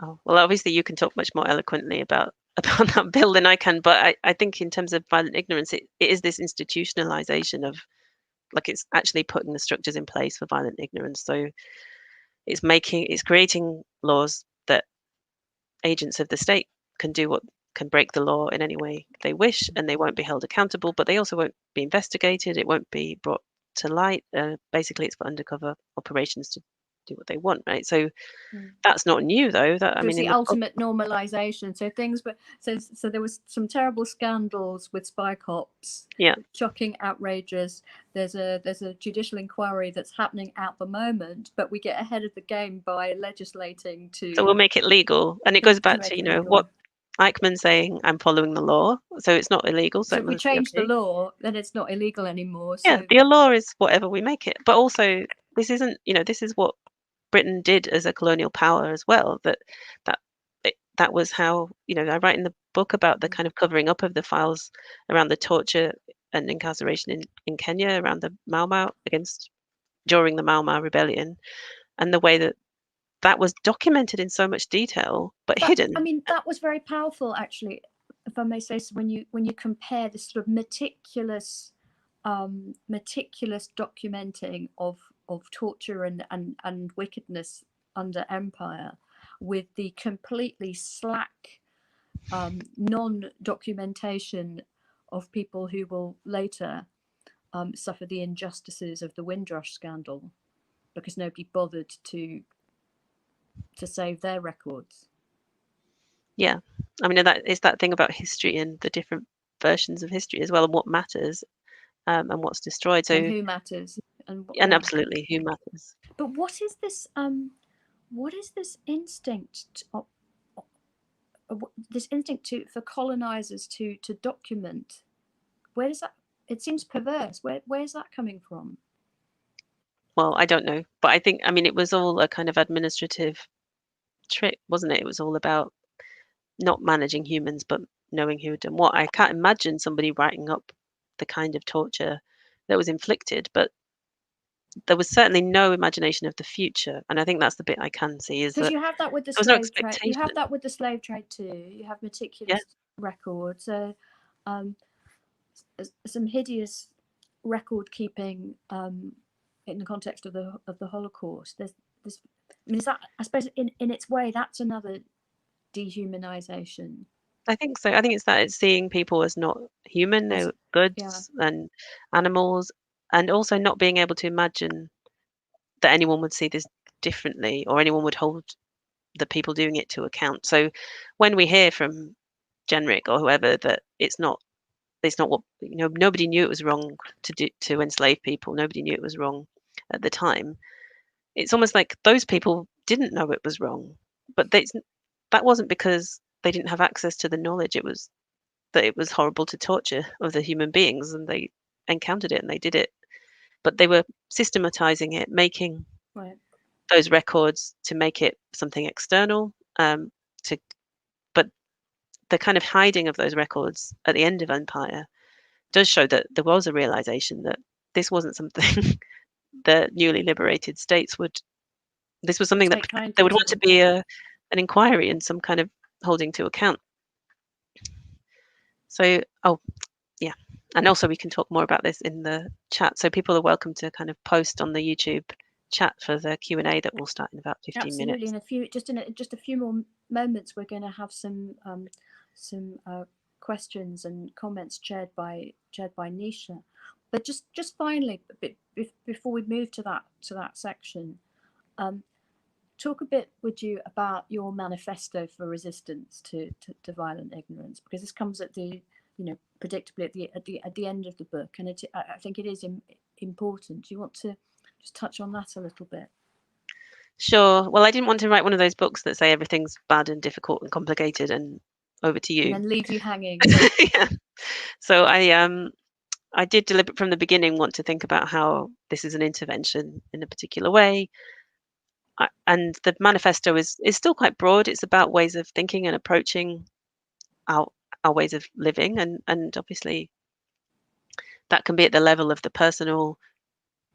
Oh, well, obviously you can talk much more eloquently about that bill than I can, but I think in terms of violent ignorance, it is this institutionalization of, like, it's actually putting the structures in place for violent ignorance. So it's creating laws that agents of the state can break the law in any way they wish, and they won't be held accountable, but they also won't be investigated. It won't be brought to light. Basically, it's for undercover operations to do what they want, right? So that's not new, though. It's the ultimate normalization. So things, but so there was some terrible scandals with spy cops. Yeah, shocking, outrageous. There's a judicial inquiry that's happening at the moment, but we get ahead of the game by legislating to. So we'll make it legal, and it goes back to what Eichmann's saying. I'm following the law, so it's not illegal. So if we change the law, then it's not illegal anymore. So. Yeah, the law is whatever we make it. But also, this isn't. This is what Britain did as a colonial power as well. That was how, I write in the book about the kind of covering up of the files around the torture and incarceration in Kenya around the Mau Mau during the Mau Mau rebellion, and the way that was documented in so much detail but hidden. I mean, that was very powerful, actually, if I may say so, when you compare the sort of meticulous documenting of torture and wickedness under empire with the completely slack non-documentation of people who will later suffer the injustices of the Windrush scandal, because nobody bothered to save their records. Yeah, I mean, that is that thing about history and the different versions of history as well, and what matters and what's destroyed. So and who matters, and absolutely who matters. But what is this instinct? This instinct for colonizers to document? Where does that? It seems perverse. Where's that coming from? Well, I don't know, but I think, it was all a kind of administrative trick, wasn't it? It was all about not managing humans, but knowing who had done what. I can't imagine somebody writing up the kind of torture that was inflicted, but there was certainly no imagination of the future, and I think that's the bit I can see is that you have that with the slave trade. You have that with the slave trade too. You have meticulous records. Some hideous record keeping in the context of the Holocaust. There's is that, I suppose, in its way, that's another dehumanization. I think so. I think it's seeing people as not human, they're goods and animals, and also not being able to imagine that anyone would see this differently, or anyone would hold the people doing it to account. So when we hear from Genrick or whoever that it's not what, nobody knew it was wrong to enslave people, nobody knew it was wrong at the time, it's almost like those people didn't know it was wrong, but that wasn't because they didn't have access to the knowledge. It was that it was horrible to torture other human beings, and they encountered it and they did it, but they were systematizing it, making Right. those records to make it something external, but the kind of hiding of those records at the end of Empire does show that there was a realization that this wasn't something the newly liberated states this was something that there would want to be an inquiry and some kind of holding to account. So, yeah. And also we can talk more about this in the chat. So people are welcome to kind of post on the YouTube chat for the Q&A that will start in about 15 minutes. Absolutely. In just a few more moments, we're going to have some questions and comments chaired by Nisha. But just finally, before we move to that section, talk a bit, would you, about your manifesto for resistance to violent ignorance, because this comes at the, predictably at the end of the book, and I think it is important. Do you want to just touch on that a little bit? Sure. Well, I didn't want to write one of those books that say everything's bad and difficult and complicated and over to you, and then leave you hanging. Yeah. So I did deliberate from the beginning want to think about how this is an intervention in a particular way. And the manifesto is still quite broad. It's about ways of thinking and approaching our ways of living, and obviously that can be at the level of the personal,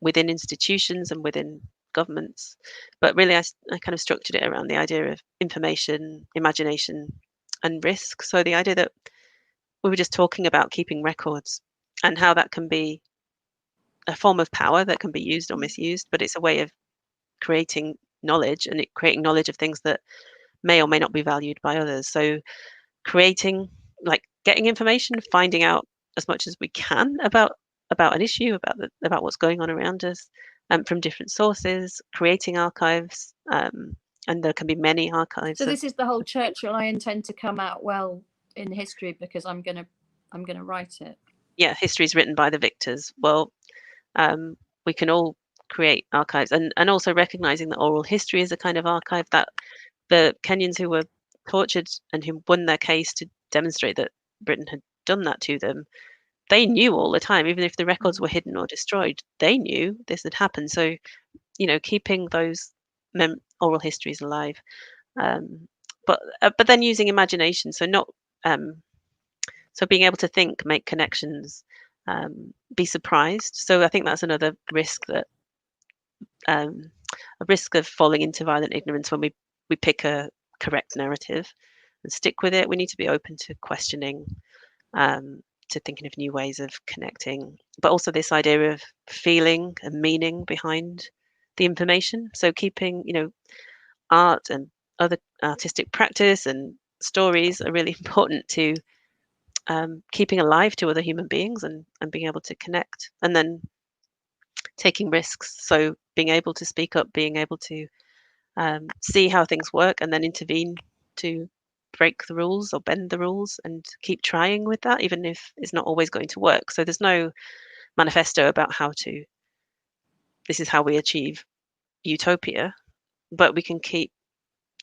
within institutions and within governments. But really, I kind of structured it around the idea of information, imagination, and risk. So the idea that we were just talking about keeping records and how that can be a form of power that can be used or misused, but it's a way of creating knowledge, and creating knowledge of things that may or may not be valued by others. So creating, like, getting information, finding out as much as we can about an issue, about what's going on around us, from different sources, creating archives, and there can be many archives. So this is the whole Churchill, I intend to come out well in history because I'm gonna write it. Yeah, history is written by the victors. Well, we can all create archives, and also recognizing that oral history is a kind of archive, that the Kenyans who were tortured and who won their case to demonstrate that Britain had done that to them, they knew all the time, even if the records were hidden or destroyed, they knew this had happened. So, keeping those oral histories alive, but then using imagination. So not so being able to think, make connections, be surprised. So I think that's another risk, that a risk of falling into violent ignorance when we pick a correct narrative and stick with it. We need to be open to questioning, to thinking of new ways of connecting, but also this idea of feeling and meaning behind the information. So keeping, art and other artistic practice and stories are really important to keeping alive to other human beings, and being able to connect, and then taking risks. So being able to speak up, being able to see how things work, and then intervene to break the rules or bend the rules, and keep trying with that, even if it's not always going to work. So there's no manifesto about this is how we achieve utopia, but we can keep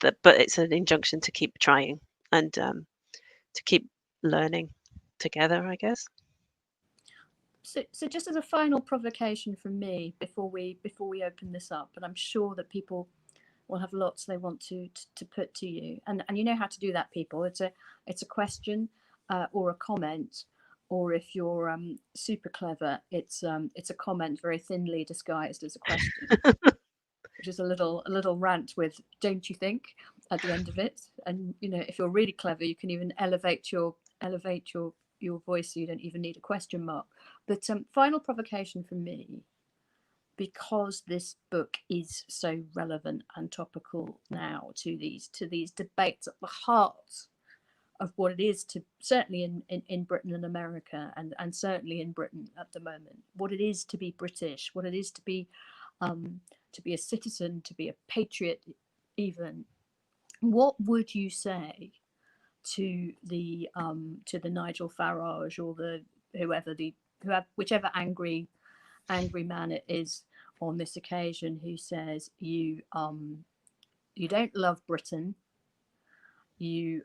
that. But it's an injunction to keep trying, and to keep learning together, I guess. So just as a final provocation from me before we open this up, and I'm sure that people will have lots they want to put to you, and you know how to do that, people. It's a question or a comment, or if you're super clever, it's a comment very thinly disguised as a question, which is a little rant with "don't you think" at the end of it. And if you're really clever, you can even elevate your voice, so you don't even need a question mark. But final provocation from me, because this book is so relevant and topical now to these debates at the heart of what it is to, certainly in Britain and America, and certainly in Britain at the moment, what it is to be British, what it is to be a citizen, to be a patriot even. what would you say to the Nigel Farage or the whichever angry man it is on this occasion, who says you don't love Britain, you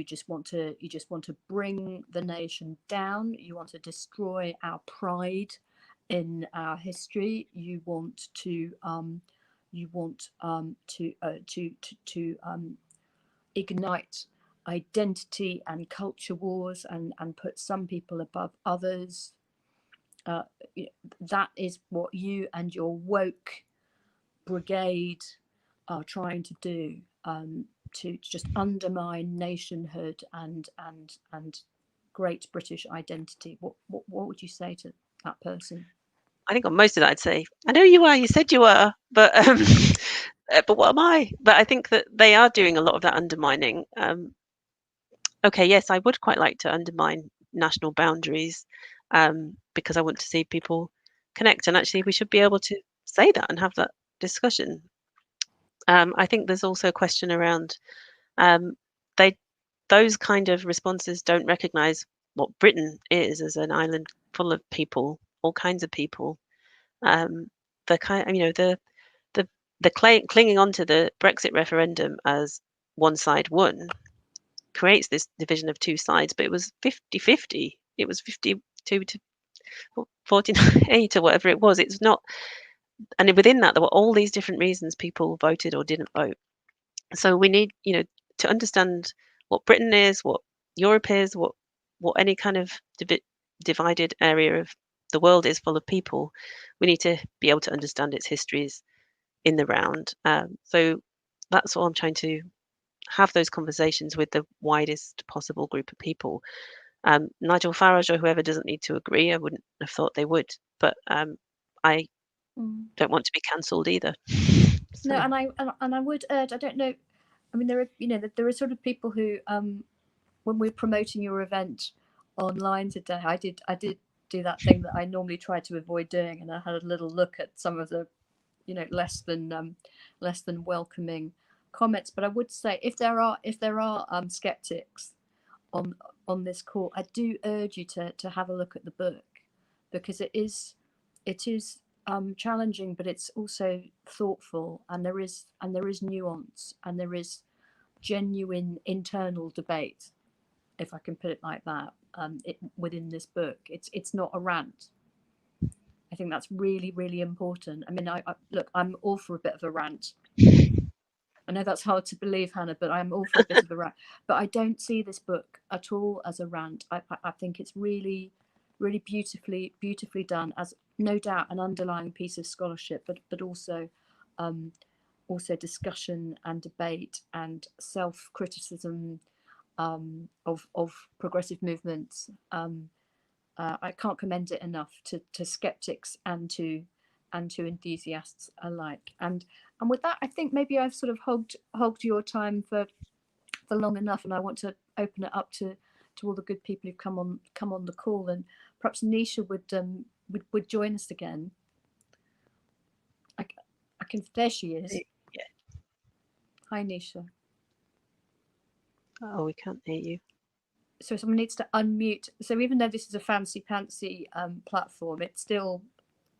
just want to bring the nation down, you want to destroy our pride in our history, you want to ignite identity and culture wars and put some people above others. That is what you and your woke brigade are trying to do, to just undermine nationhood and great British identity. What would you say to that person? I think on most of that, I'd say, I know you are. You said you were, but but what am I? But I think that they are doing a lot of that undermining. Okay, yes, I would quite like to undermine national boundaries, because I want to see people connect, and actually, we should be able to say that and have that discussion. I think there's also a question around those kind of responses don't recognise what Britain is as an island full of people, all kinds of people. The kind, clinging on to the Brexit referendum as one side won creates this division of two sides, but it was 50-50. It was 52 to 48 or whatever it was. It's not, and within that there were all these different reasons people voted or didn't vote. So we need, to understand what Britain is, what Europe is, what any kind of divided area of the world is full of people. We need to be able to understand its histories in the round. So that's what I'm trying to have, those conversations with the widest possible group of people. Nigel Farage or whoever doesn't need to agree. I wouldn't have thought they would, but I don't want to be cancelled either. So. No, and I would urge. I don't know. I mean, there are sort of people who, when we're promoting your event online today, I did do that thing that I normally try to avoid doing, and I had a little look at some of the, less than welcoming comments. But I would say, if there are skeptics on this call, I do urge you to have a look at the book, because it is challenging, but it's also thoughtful, and there is nuance, and there is genuine internal debate, if I can put it like that, within this book. It's not a rant. I think that's really, really important. I mean, I look, I'm all for a bit of a rant. I know that's hard to believe, Hannah, but I'm all for a bit of a rant. But I don't see this book at all as a rant. I think it's really, really beautifully done, as no doubt an underlying piece of scholarship, but also discussion and debate and self-criticism of progressive movements. I can't commend it enough to skeptics and to enthusiasts alike. And with that, I think maybe I've sort of hogged your time for long enough, and I want to open it up to all the good people who've come on the call, and perhaps Nisha would join us again. I can. There she is. Yeah. Hi, Nisha. Oh, we can't hear you. So someone needs to unmute. So even though this is a fancy platform, it's still.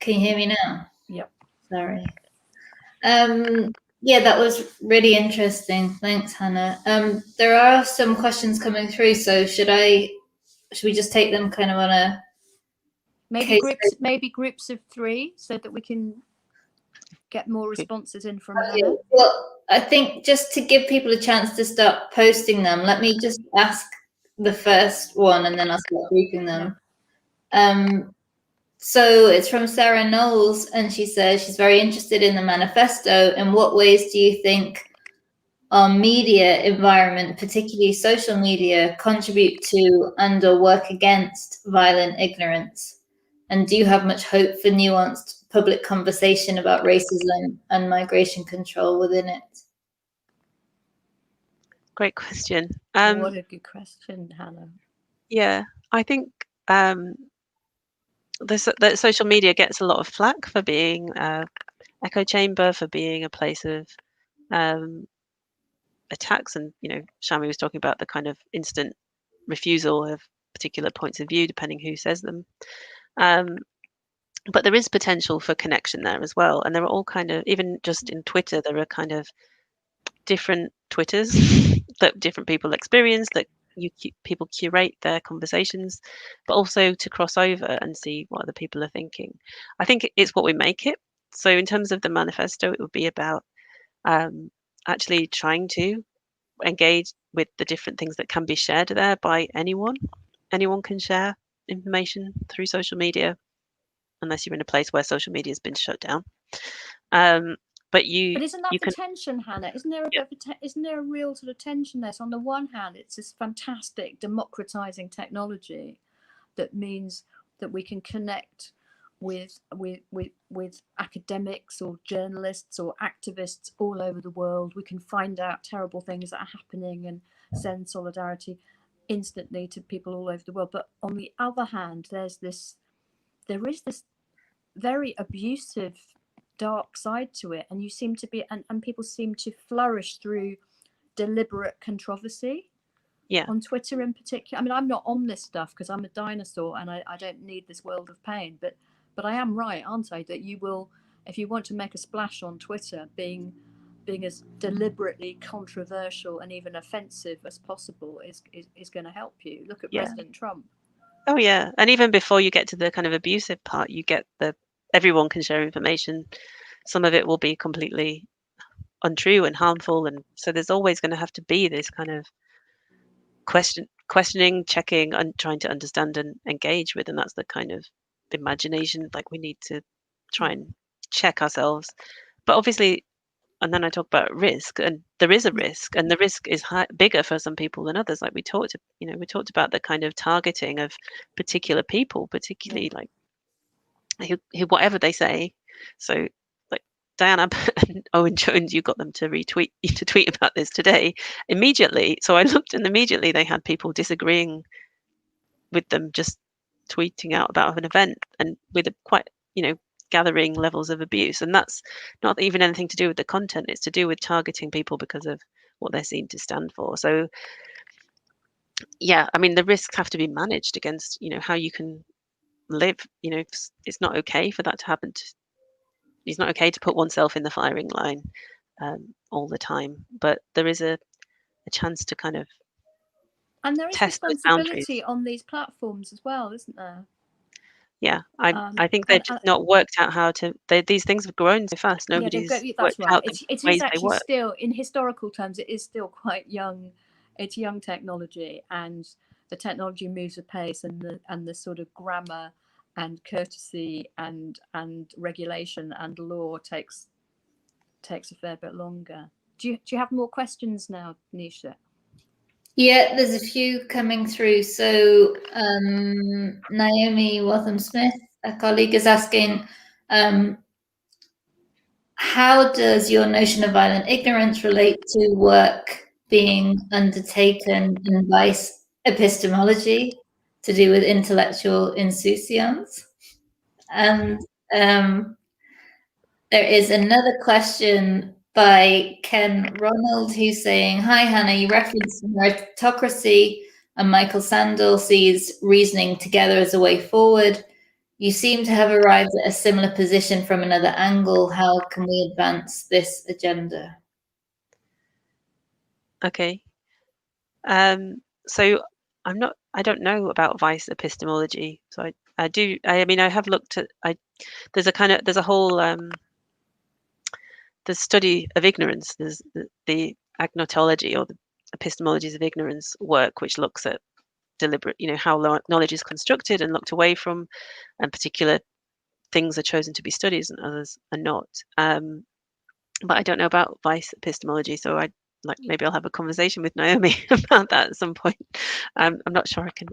Can you hear me now? Yep. Sorry. Yeah, that was really interesting. Thanks, Hannah. There are some questions coming through, so should we just take them kind of on a maybe groups of 3, so that we can get more responses in from Hannah? Well, I think just to give people a chance to start posting them, let me just ask the first one, and then I'll start grouping them. Yeah. So it's from Sarah Knowles, and she says she's very interested in the manifesto. In what ways do you think our media environment, particularly social media, contribute to and or work against violent ignorance? And do you have much hope for nuanced public conversation about racism and migration control within it? Great question. What a good question, Hannah. Yeah, I think the social media gets a lot of flack for being echo chamber, for being a place of attacks. And Shami was talking about the kind of instant refusal of particular points of view depending who says them. But there is potential for connection there as well. And there are all kind of, even just in Twitter, there are kind of different Twitters that different people experience, that people curate their conversations, but also to cross over and see what other people are thinking. I think it's what we make it. So in terms of the manifesto, it would be about actually trying to engage with the different things that can be shared there by anyone. Anyone can share information through social media, unless you're in a place where social media has been shut down. But isn't that you the can, tension, Hannah? Isn't there isn't there a real sort of tension there? So on the one hand, it's this fantastic democratizing technology that means that we can connect with academics or journalists or activists all over the world. We can find out terrible things that are happening and send solidarity instantly to people all over the world. But on the other hand, there is this very abusive dark side to it, and you seem to be and people seem to flourish through deliberate controversy on Twitter in particular. I mean, I'm not on this stuff because I'm a dinosaur and I don't need this world of pain, but I am right, aren't I, that you will, if you want to make a splash on Twitter, being as deliberately controversial and even offensive as possible is going to help you. Look at President Trump. Oh yeah, and even before you get to the kind of abusive part, you get everyone can share information. Some of it will be completely untrue and harmful, and so there's always going to have to be this kind of questioning, checking, and trying to understand and engage with. And that's the kind of imagination, like we need to try and check ourselves. But obviously, and then I talk about risk, and there is a risk, and the risk is bigger for some people than others. Like we talked about the kind of targeting of particular people, particularly like who whatever they say. So like Diana and Owen Jones, you got them to tweet about this today immediately. So I looked, and immediately they had people disagreeing with them, just tweeting out about an event, and with a quite gathering levels of abuse. And that's not even anything to do with the content, it's to do with targeting people because of what they're seen to stand for. So yeah, I mean, the risks have to be managed against how you can live. It's not okay for that to happen. It's not okay to put oneself in the firing line all the time, but there is a chance to kind of and there is test responsibility on these platforms as well, isn't there? Yeah, I think they've just not worked out how to. These things have grown so fast. Nobody's worked out the it ways is actually they work. still, in historical terms, it is still quite young. It's young technology, and the technology moves apace, and the sort of grammar and courtesy and regulation and law takes a fair bit longer. Do you have more questions now, Nisha? Yeah, there's a few coming through. So Naomi Waltham-Smith, a colleague, is asking, how does your notion of violent ignorance relate to work being undertaken in vice epistemology to do with intellectual insouciance? And there is another question by Ken Ronald, who's saying, hi, Hannah, you referenced meritocracy and Michael Sandel sees reasoning together as a way forward. You seem to have arrived at a similar position from another angle. How can we advance this agenda? Okay. So I don't know about vice epistemology. So I mean, I have looked at, there's a whole, the study of ignorance. There's the agnotology, or the epistemologies of ignorance work, which looks at deliberate, how knowledge is constructed and looked away from, and particular things are chosen to be studied and others are not. But I don't know about vice epistemology, so maybe I'll have a conversation with Naomi about that at some point. I'm not sure I can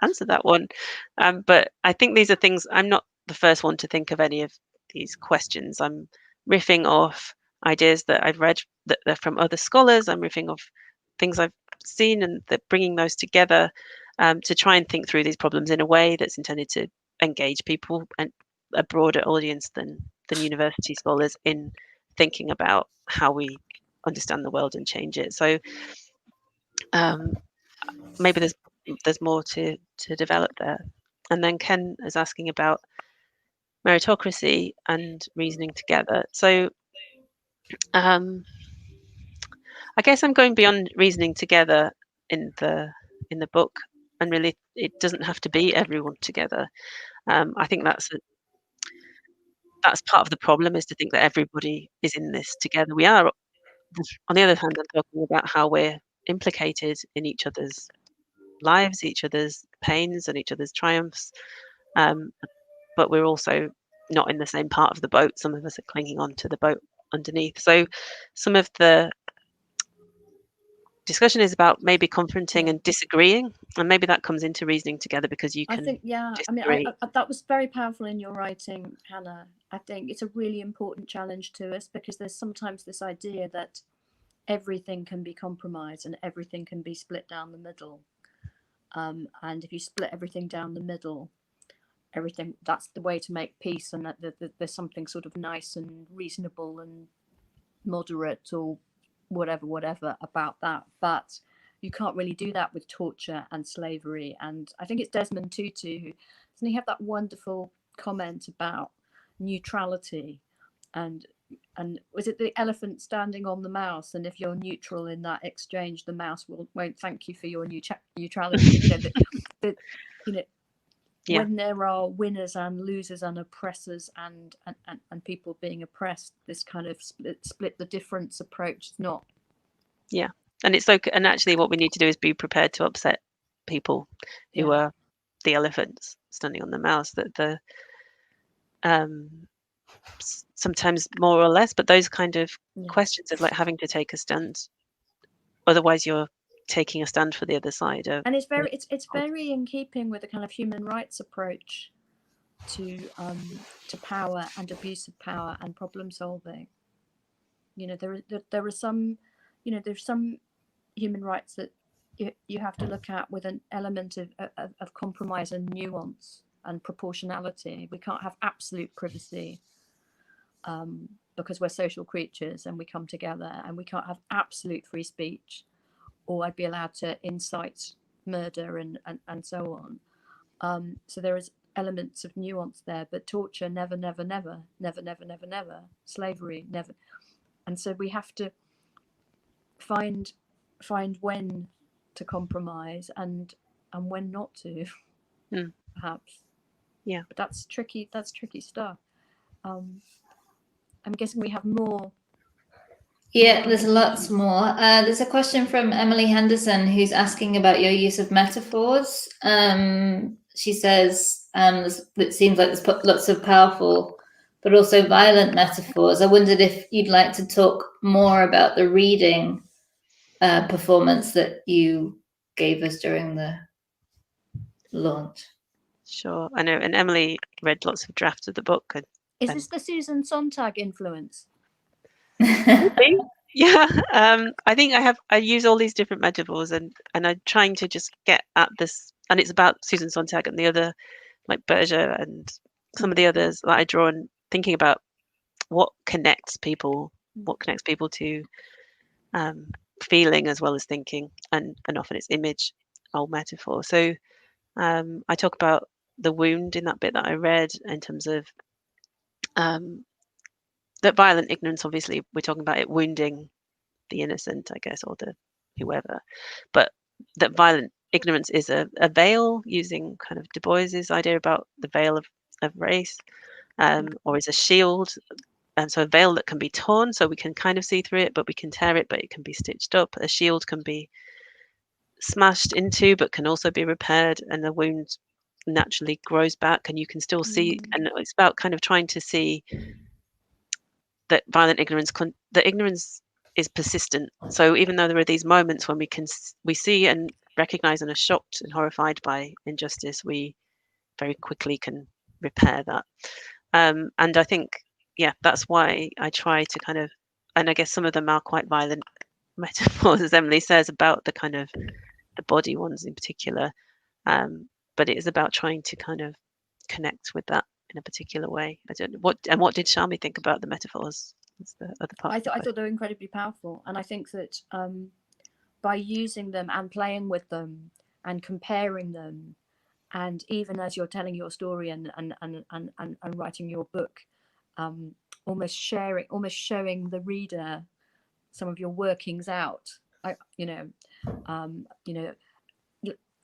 answer that one, but I think these are things. I'm not the first one to think of any of these questions. I'm riffing off ideas that I've read that are from other scholars. I'm riffing off things I've seen, and that bringing those together to try and think through these problems in a way that's intended to engage people and a broader audience than university scholars in thinking about how we understand the world and change it. So maybe there's more to develop there. And then Ken is asking about meritocracy and reasoning together. So I guess I'm going beyond reasoning together in the book, and really it doesn't have to be everyone together. I think that's part of the problem, is to think that everybody is in this together. We are. On the other hand, I'm talking about how we're implicated in each other's lives, each other's pains, and each other's triumphs. But we're also not in the same part of the boat. Some of us are clinging on to the boat underneath. So some of the discussion is about maybe confronting and disagreeing, and maybe that comes into reasoning together, because you can I think, yeah, disagree. I that was very powerful in your writing, Hannah. I think it's a really important challenge to us, because there's sometimes this idea that everything can be compromised and everything can be split down the middle. And if you split everything down the middle, everything, that's the way to make peace, and that there's something sort of nice and reasonable and moderate or whatever about that. But you can't really do that with torture and slavery. And I think it's Desmond Tutu who, doesn't he have that wonderful comment about neutrality, and was it the elephant standing on the mouse, and if you're neutral in that exchange, the mouse won't thank you for your neutrality. When there are winners and losers and oppressors and people being oppressed, this kind of split the difference approach is not. Yeah, and it's okay. And actually, what we need to do is be prepared to upset people who are the elephants standing on the mouse. That the sometimes more or less, but those kind of questions of like having to take a stand, otherwise you're taking a stand for the other side of. And it's very in keeping with the kind of human rights approach to power and abuse of power and problem solving. There are some, there's some human rights that you have to look at with an element of compromise and nuance and proportionality. We can't have absolute privacy because we're social creatures and we come together, and we can't have absolute free speech, or I'd be allowed to incite murder and so on. So there is elements of nuance there, but torture, never. Slavery, never. And so we have to find when to compromise and when not to, perhaps. Yeah, but that's tricky stuff. I'm guessing we have more. Yeah, there's lots more. There's a question from Emily Henderson who's asking about your use of metaphors. She says it seems like there's lots of powerful but also violent metaphors. I wondered if you'd like to talk more about the reading performance that you gave us during the launch. Sure, I know. And Emily read lots of drafts of the book. Is this the Susan Sontag influence? Maybe. Yeah, I think I use all these different metaphors, and I'm trying to just get at this, and it's about Susan Sontag and the other, like Berger and some of the others that I draw, and thinking about what connects people to feeling as well as thinking, and often it's image or metaphor. So I talk about the wound in that bit that I read, in terms of that violent ignorance, obviously we're talking about it wounding the innocent, I guess, or the whoever, but that violent ignorance is a veil, using kind of Du Bois's idea about the veil of race, or is a shield. And so a veil that can be torn, so we can kind of see through it, but we can tear it, but it can be stitched up. A shield can be smashed into, but can also be repaired, and the wound naturally grows back, and you can still see. And it's about kind of trying to see that violent ignorance, the ignorance is persistent. So even though there are these moments when we see and recognize and are shocked and horrified by injustice, we very quickly can repair that. And I think, that's why I try to kind of, and I guess some of them are quite violent metaphors, as Emily says, about the kind of the body ones in particular. But it is about trying to kind of connect with that in a particular way. I don't know what did Shami think about the metaphors? That's the other part. I thought they were incredibly powerful, and I think that by using them and playing with them and comparing them, and even as you're telling your story and writing your book, almost showing the reader some of your workings out.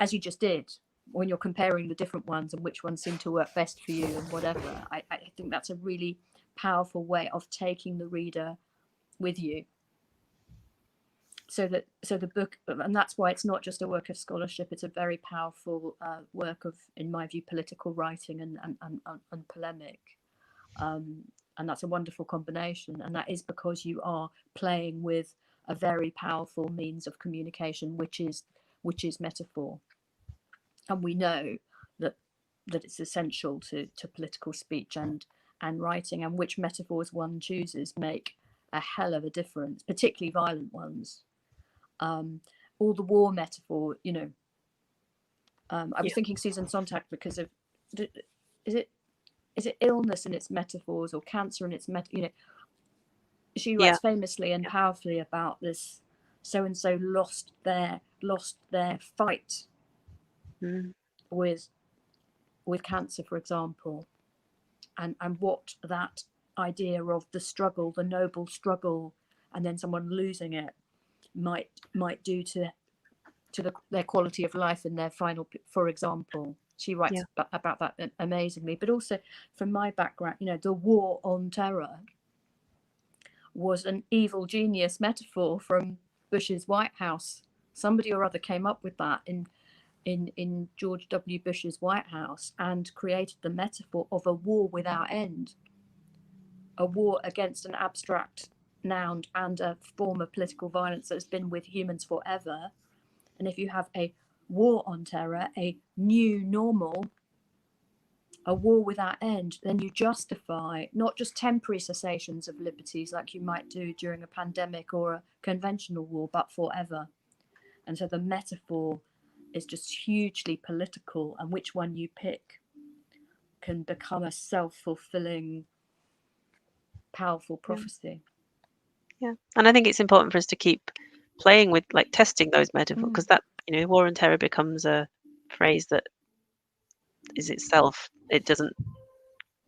As you just did, when you're comparing the different ones and which ones seem to work best for you and whatever. I think that's a really powerful way of taking the reader with you. So the book, and that's why it's not just a work of scholarship, it's a very powerful work of, in my view, political writing and polemic. And that's a wonderful combination. And that is because you are playing with a very powerful means of communication, which is metaphor. And we know that it's essential to political speech and writing, and which metaphors one chooses make a hell of a difference, particularly violent ones. All the war metaphor, I was thinking Susan Sontag because of, is it illness and its metaphors, or cancer and its she writes famously and powerfully about this. So and so lost their fight with cancer, for example, and what that idea of the struggle, the noble struggle, and then someone losing it might do to their quality of life in their final, for example. She writes about that amazingly. But also, from my background, the war on terror was an evil genius metaphor from Bush's White House. Somebody or other came up with that in George W. Bush's White House and created the metaphor of a war without end, a war against an abstract noun and a form of political violence that has been with humans forever. And if you have a war on terror, a new normal, a war without end, then you justify not just temporary cessations of liberties like you might do during a pandemic or a conventional war, but forever. And so the metaphor is just hugely political, and which one you pick can become a self-fulfilling, powerful prophecy. Yeah, and I think it's important for us to keep playing with, like, testing those metaphors, because that, war on terror becomes a phrase that is itself.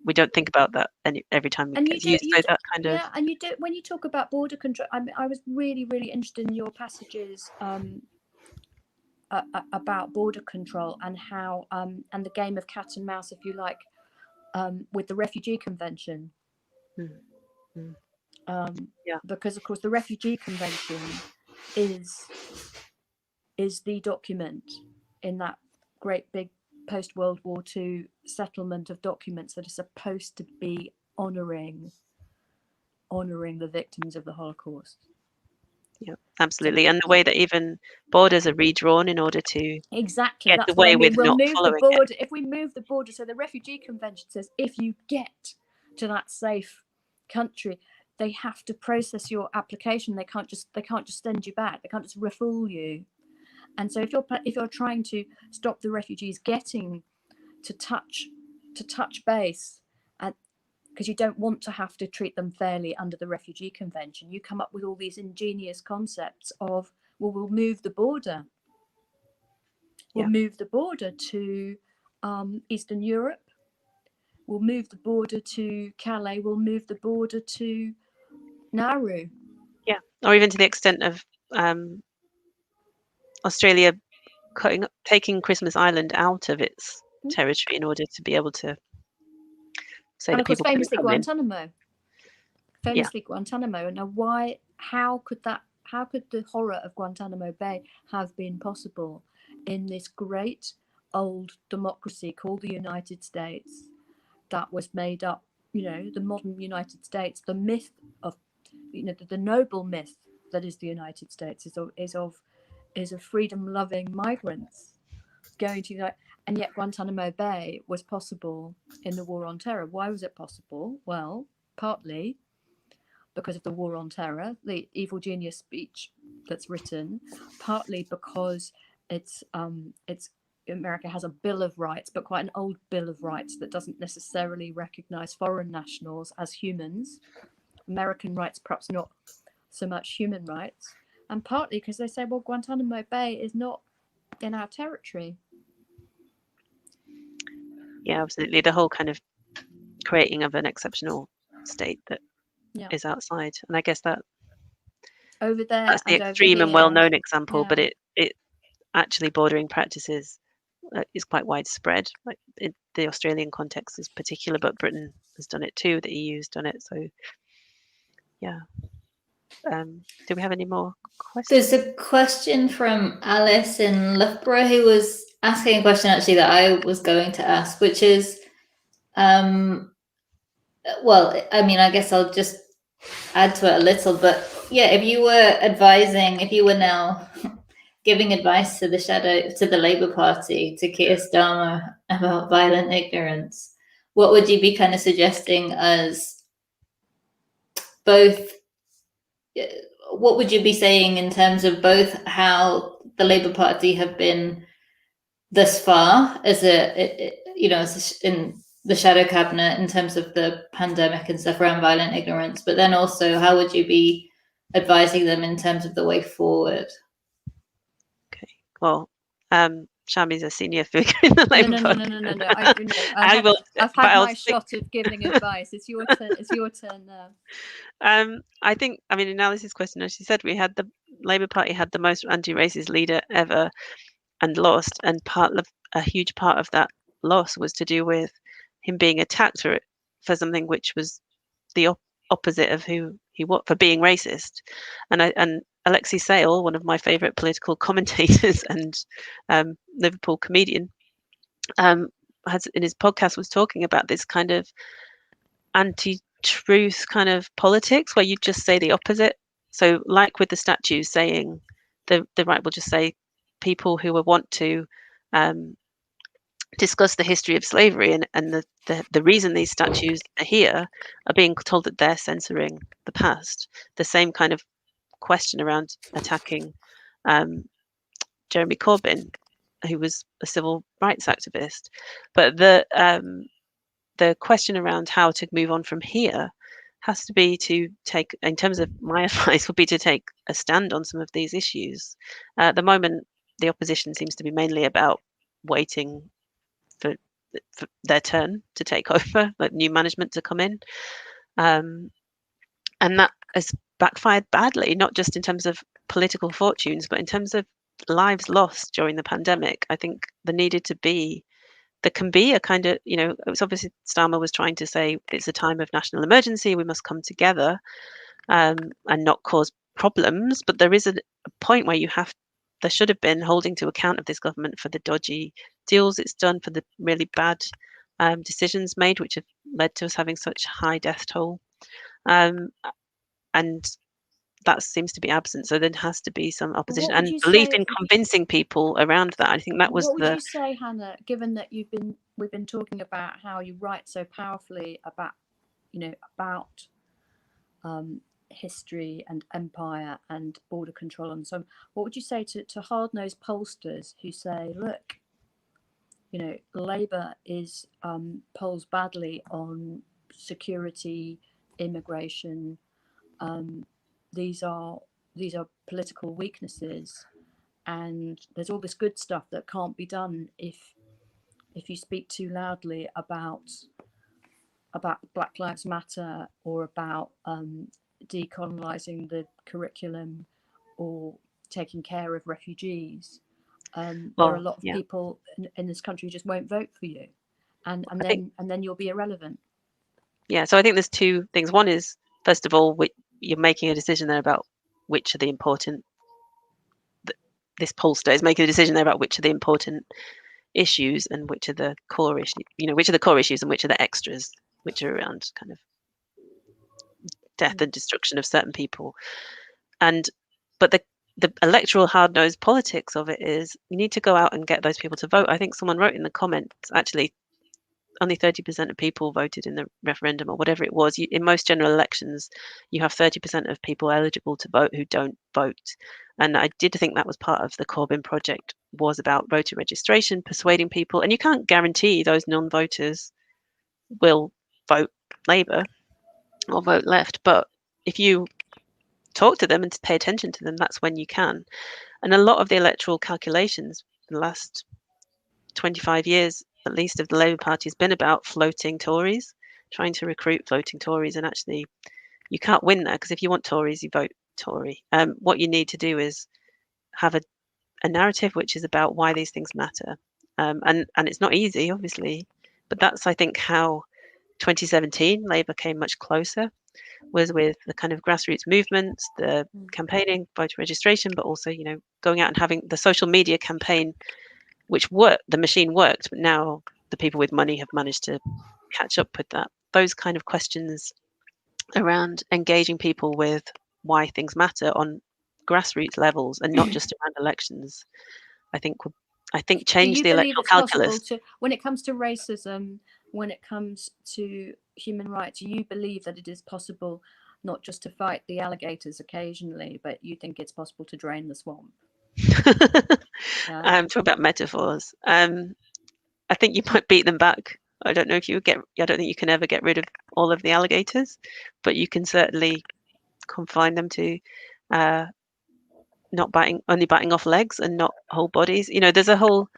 We don't think about that every time it gets used. So that kind of and you do when you talk about border control. I was really interested in your passages about border control and how and the game of cat and mouse, if you like, with the Refugee Convention. Because of course the Refugee Convention is the document in that great big post-World War II settlement of documents that are supposed to be honouring the victims of the Holocaust. Yeah, absolutely. And the way that even borders are redrawn in order to exactly get away with we'll not move following the border. it. If we move the border, so the Refugee Convention says if you get to that safe country, they have to process your application. They can't just send you back. They can't just refool you. And so if you're trying to stop the refugees getting to touch base, because you don't want to have to treat them fairly under the Refugee Convention, you come up with all these ingenious concepts of, well, we'll move the border. We'll move the border to Eastern Europe. We'll move the border to Calais. We'll move the border to Nauru. Yeah, or even to the extent of Australia taking Christmas Island out of its territory in order to be able to say that people famously couldn't Guantanamo. Guantanamo. And now how could the horror of Guantanamo Bay have been possible in this great old democracy called the United States that was made up, the modern United States, the myth of, the noble myth that is the United States is of freedom-loving migrants going to that, and yet Guantanamo Bay was possible in the War on Terror. Why was it possible? Well, partly because of the War on Terror, the evil genius speech that's written, partly because it's America has a Bill of Rights, but quite an old Bill of Rights that doesn't necessarily recognize foreign nationals as humans, American rights, perhaps not so much human rights, and partly because they say, well, Guantanamo Bay is not in our territory. Yeah, absolutely. The whole kind of creating of an exceptional state that is outside, and I guess that over there, that's the and extreme and well-known example, but it actually bordering practices is quite widespread. Like the Australian context is particular, but Britain has done it too. The EU's done it. So yeah. Do we have any more questions? There's a question from Alice in Loughborough, who was asking a question actually that I was going to ask, which is, well, I mean, I guess I'll just add to it a little, but yeah, if you were now giving advice to the Labour Party, to Keir Starmer about violent ignorance, what would you be kind of suggesting as both? What would you be saying in terms of both how the Labour Party have been thus far as in the shadow cabinet in terms of the pandemic and stuff around violent ignorance, but then also how would you be advising them in terms of the way forward? Okay, well, Shami's a senior figure in the Labour Party. No. I've had my shot of giving advice. It's your turn. It's your turn now. I think, I mean, in Alice's question, as she said, the Labour Party had the most anti-racist leader ever and lost, and a huge part of that loss was to do with him being attacked for something which was the opposite of who he was, for being racist. And Alexei Sayle, one of my favourite political commentators and Liverpool comedian, has in his podcast was talking about this kind of anti-truth kind of politics where you just say the opposite. So like with the statues saying, the right will just say people who will want to discuss the history of slavery and the reason these statues are here are being told that they're censoring the past. The same kind of question around attacking Jeremy Corbyn, who was a civil rights activist. But the question around how to move on from here has to be to take, in terms of my advice, would be to take a stand on some of these issues. At the moment, the opposition seems to be mainly about waiting for their turn to take over, like new management to come in. And that has backfired badly, not just in terms of political fortunes, but in terms of lives lost during the pandemic. I think there can be a kind of, it was obviously Starmer was trying to say it's a time of national emergency, we must come together and not cause problems. But there is a point where there should have been holding to account of this government for the dodgy deals it's done, for the really bad decisions made, which have led to us having such high death toll. And that seems to be absent. So there has to be some opposition and belief in convincing people around that. I think that was What would you say, Hannah, given that we've been talking about how you write so powerfully about, about history and empire and border control and so on. What would you say to hard-nosed pollsters who say, look, Labour polls badly on security, immigration. These are political weaknesses, and there's all this good stuff that can't be done if you speak too loudly about Black Lives Matter or about decolonizing the curriculum or taking care of refugees. There are a lot of people in this country who just won't vote for you, and then you'll be irrelevant. Yeah, so I think there's two things. One is, first of all, you're making a decision there about which are the important. This pollster is making a decision there about which are the important issues and which are the core issues. Which are the core issues and which are the extras, which are around kind of death and destruction of certain people. But the electoral hard-nosed politics of it is you need to go out and get those people to vote. I think someone wrote in the comments, actually, only 30% of people voted in the referendum or whatever it was. In most general elections, you have 30% of people eligible to vote who don't vote. And I did think that was part of the Corbyn project, was about voter registration, persuading people. And you can't guarantee those non-voters will vote Labour or vote left, but if you talk to them and pay attention to them, that's when you can. And a lot of the electoral calculations in the last 25 years, at least, of the Labour Party has been about floating Tories, trying to recruit floating Tories. And actually, you can't win that, because if you want Tories, you vote Tory. What you need to do is have a narrative which is about why these things matter. And it's not easy, obviously, but that's, I think, how 2017 Labour came much closer, was with the kind of grassroots movements, the campaigning, voter registration, but also, you know, going out and having the social media campaign, which worked, the machine worked, but now the people with money have managed to catch up with that. Those kind of questions around engaging people with why things matter on grassroots levels and not just around elections, I think change the electoral calculus. When it comes to racism, when it comes to human rights, you believe that it is possible not just to fight the alligators occasionally, but you think it's possible to drain the swamp? Talk about metaphors. I think you might beat them back. I don't think you can ever get rid of all of the alligators, but you can certainly confine them to only biting off legs and not whole bodies. You know, there's a whole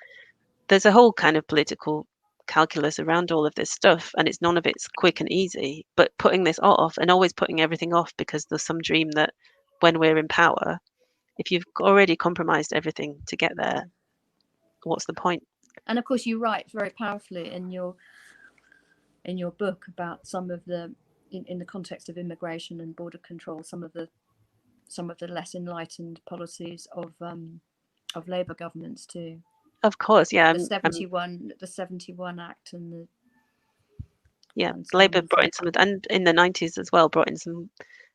kind of political calculus around all of this stuff, and none of it's quick and easy. But putting this off, and always putting everything off because there's some dream that when we're in power, if you've already compromised everything to get there, what's the point? And of course, you write very powerfully in your book about some of the, in the context of immigration and border control, some of the less enlightened policies of Labour governments too. Of course, yeah. The 71 Act and the Labour brought in some of, and in the 90s as well, brought in some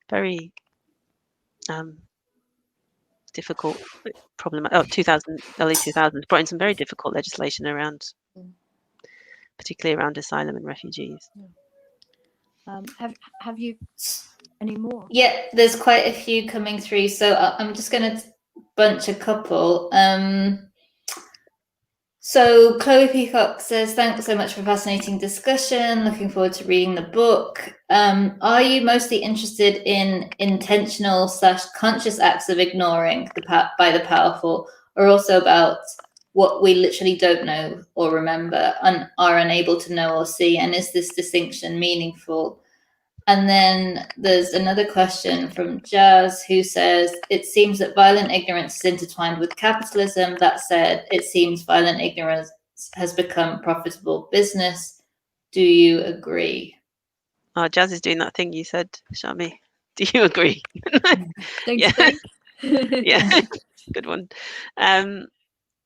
very difficult early 2000s, brought in some very difficult legislation around, particularly around asylum and refugees. Have you any more? Yeah, there's quite a few coming through, so I'm just going to bunch a couple. So Chloe Peacock says, thanks so much for a fascinating discussion. Looking forward to reading the book. Are you mostly interested in intentional / conscious acts of ignoring by the powerful, or also about what we literally don't know or remember and are unable to know or see? And is this distinction meaningful? And then there's another question from Jazz, who says, it seems that violent ignorance is intertwined with capitalism. That said, it seems violent ignorance has become profitable business. Do you agree? Oh, Jazz is doing that thing you said, Shami. Do you agree? Don't you think? Yeah, good one.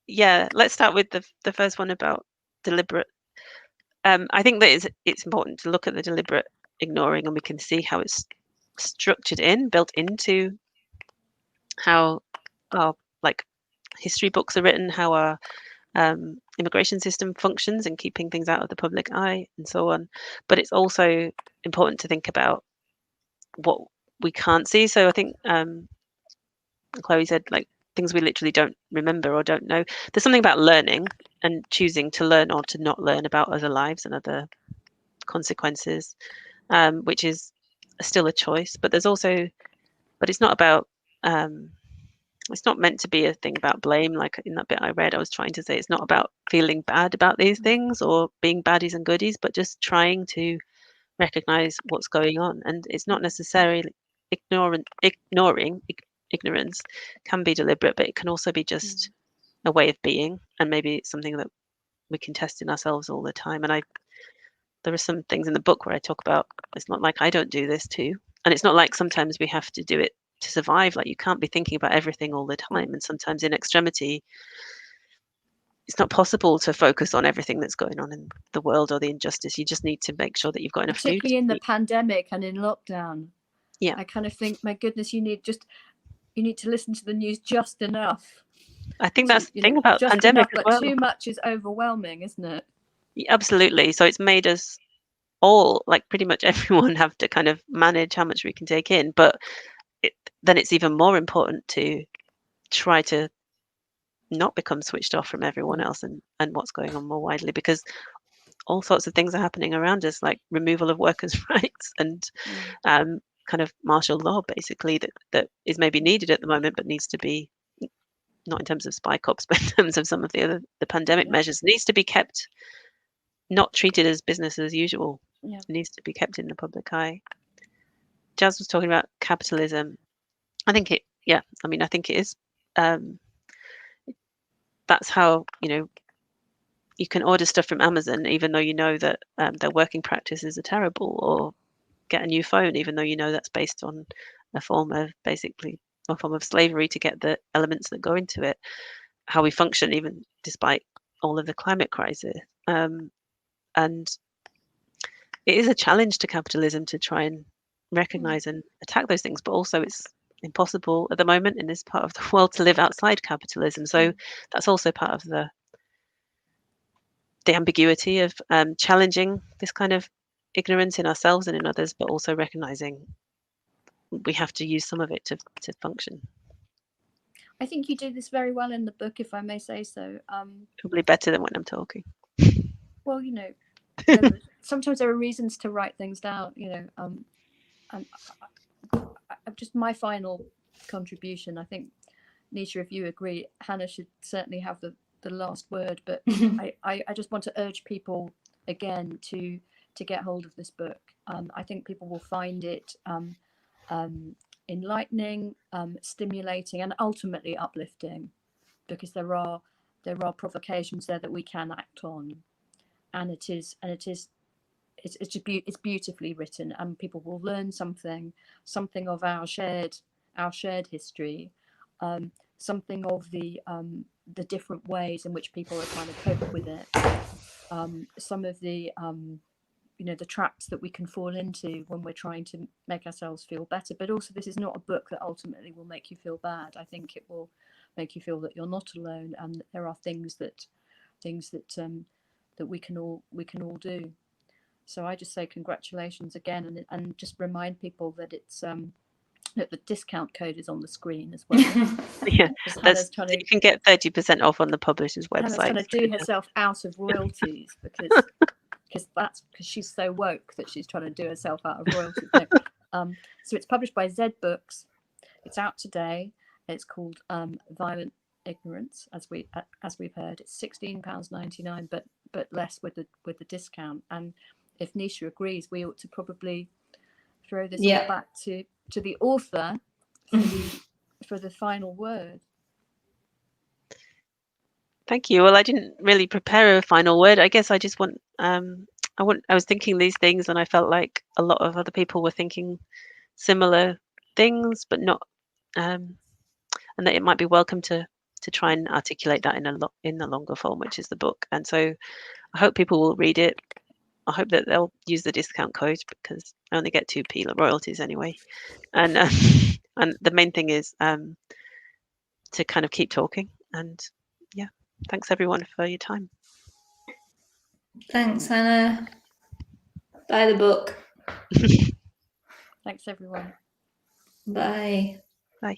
Yeah, let's start with the first one about deliberate. I think that it's important to look at the deliberate ignoring, and we can see how it's built into how our history books are written, how our immigration system functions and keeping things out of the public eye and so on. But it's also important to think about what we can't see. So I think Chloe said, things we literally don't remember or don't know. There's something about learning and choosing to learn or to not learn about other lives and other consequences, which is still a choice. But it's not about, it's not meant to be a thing about blame. Like in that bit I read, I was trying to say it's not about feeling bad about these things or being baddies and goodies, but just trying to recognize what's going on. And it's not necessarily ignoring ignorance can be deliberate, but it can also be just a way of being, and maybe it's something that we can test in ourselves all the time. And there are some things in the book where I talk about, it's not like I don't do this too, and it's not like sometimes we have to do it to survive. Like you can't be thinking about everything all the time, and sometimes in extremity it's not possible to focus on everything that's going on in the world or the injustice. You just need to make sure that you've got enough food. Particularly in the pandemic and in lockdown. Yeah, I kind of think, my goodness, you need to listen to the news just enough. I think that's the thing about just pandemic enough, as well. Too much is overwhelming, isn't it? Absolutely. So it's made us all, pretty much everyone, have to kind of manage how much we can take in. But then it's even more important to try to not become switched off from everyone else and what's going on more widely, because all sorts of things are happening around us, like removal of workers' rights and kind of martial law, basically, that is maybe needed at the moment, but needs to be, not in terms of spy cops, but in terms of some of the pandemic measures, needs to be kept, not treated as business as usual. It needs to be kept in the public eye. Jazz was talking about capitalism. I think it is. That's how, you can order stuff from Amazon, even though you know that their working practices are terrible, or get a new phone, even though you know that's based on a form of slavery to get the elements that go into it. How we function, even despite all of the climate crisis. And it is a challenge to capitalism to try and recognize and attack those things, but also it's impossible at the moment in this part of the world to live outside capitalism. So that's also part of the ambiguity of challenging this kind of ignorance in ourselves and in others, but also recognizing we have to use some of it to function. I think you do this very well in the book, if I may say so. Probably better than when I'm talking. Well, sometimes there are reasons to write things down, just my final contribution. I think, Nisha, if you agree, Hannah should certainly have the last word, but I just want to urge people again to get hold of this book. I think people will find it enlightening, stimulating, and ultimately uplifting, because there are provocations there that we can act on, and it's beautifully written, and people will learn something of our shared history, something of the different ways in which people are trying to cope with it, some of the the traps that we can fall into when we're trying to make ourselves feel better. But also, this is not a book that ultimately will make you feel bad. I think it will make you feel that you're not alone, and there are things that we can all do. So I just say congratulations again, and just remind people that it's that the discount code is on the screen as well. Yeah, you can get 30% off on the publisher's website. Hannah's trying to do herself out of royalties because she's so woke that she's trying to do herself out of royalties. So it's published by Z Books. It's out today. It's called Violent Ignorance, as we've heard. It's £16.99, but less with the discount. And if Nisha agrees, we ought to probably throw this all back to the author for the final word. Thank you. Well, I didn't really prepare a final word. I guess I just I was thinking these things, and I felt like a lot of other people were thinking similar things, but not, and that it might be welcome to try and articulate that in the longer form, which is the book. And so I hope people will read it. I hope that they'll use the discount code, because I only get 2p royalties anyway. And and the main thing is to kind of keep talking. And yeah, thanks everyone for your time. Thanks, Hannah. Buy the book. Thanks everyone. Bye. Bye.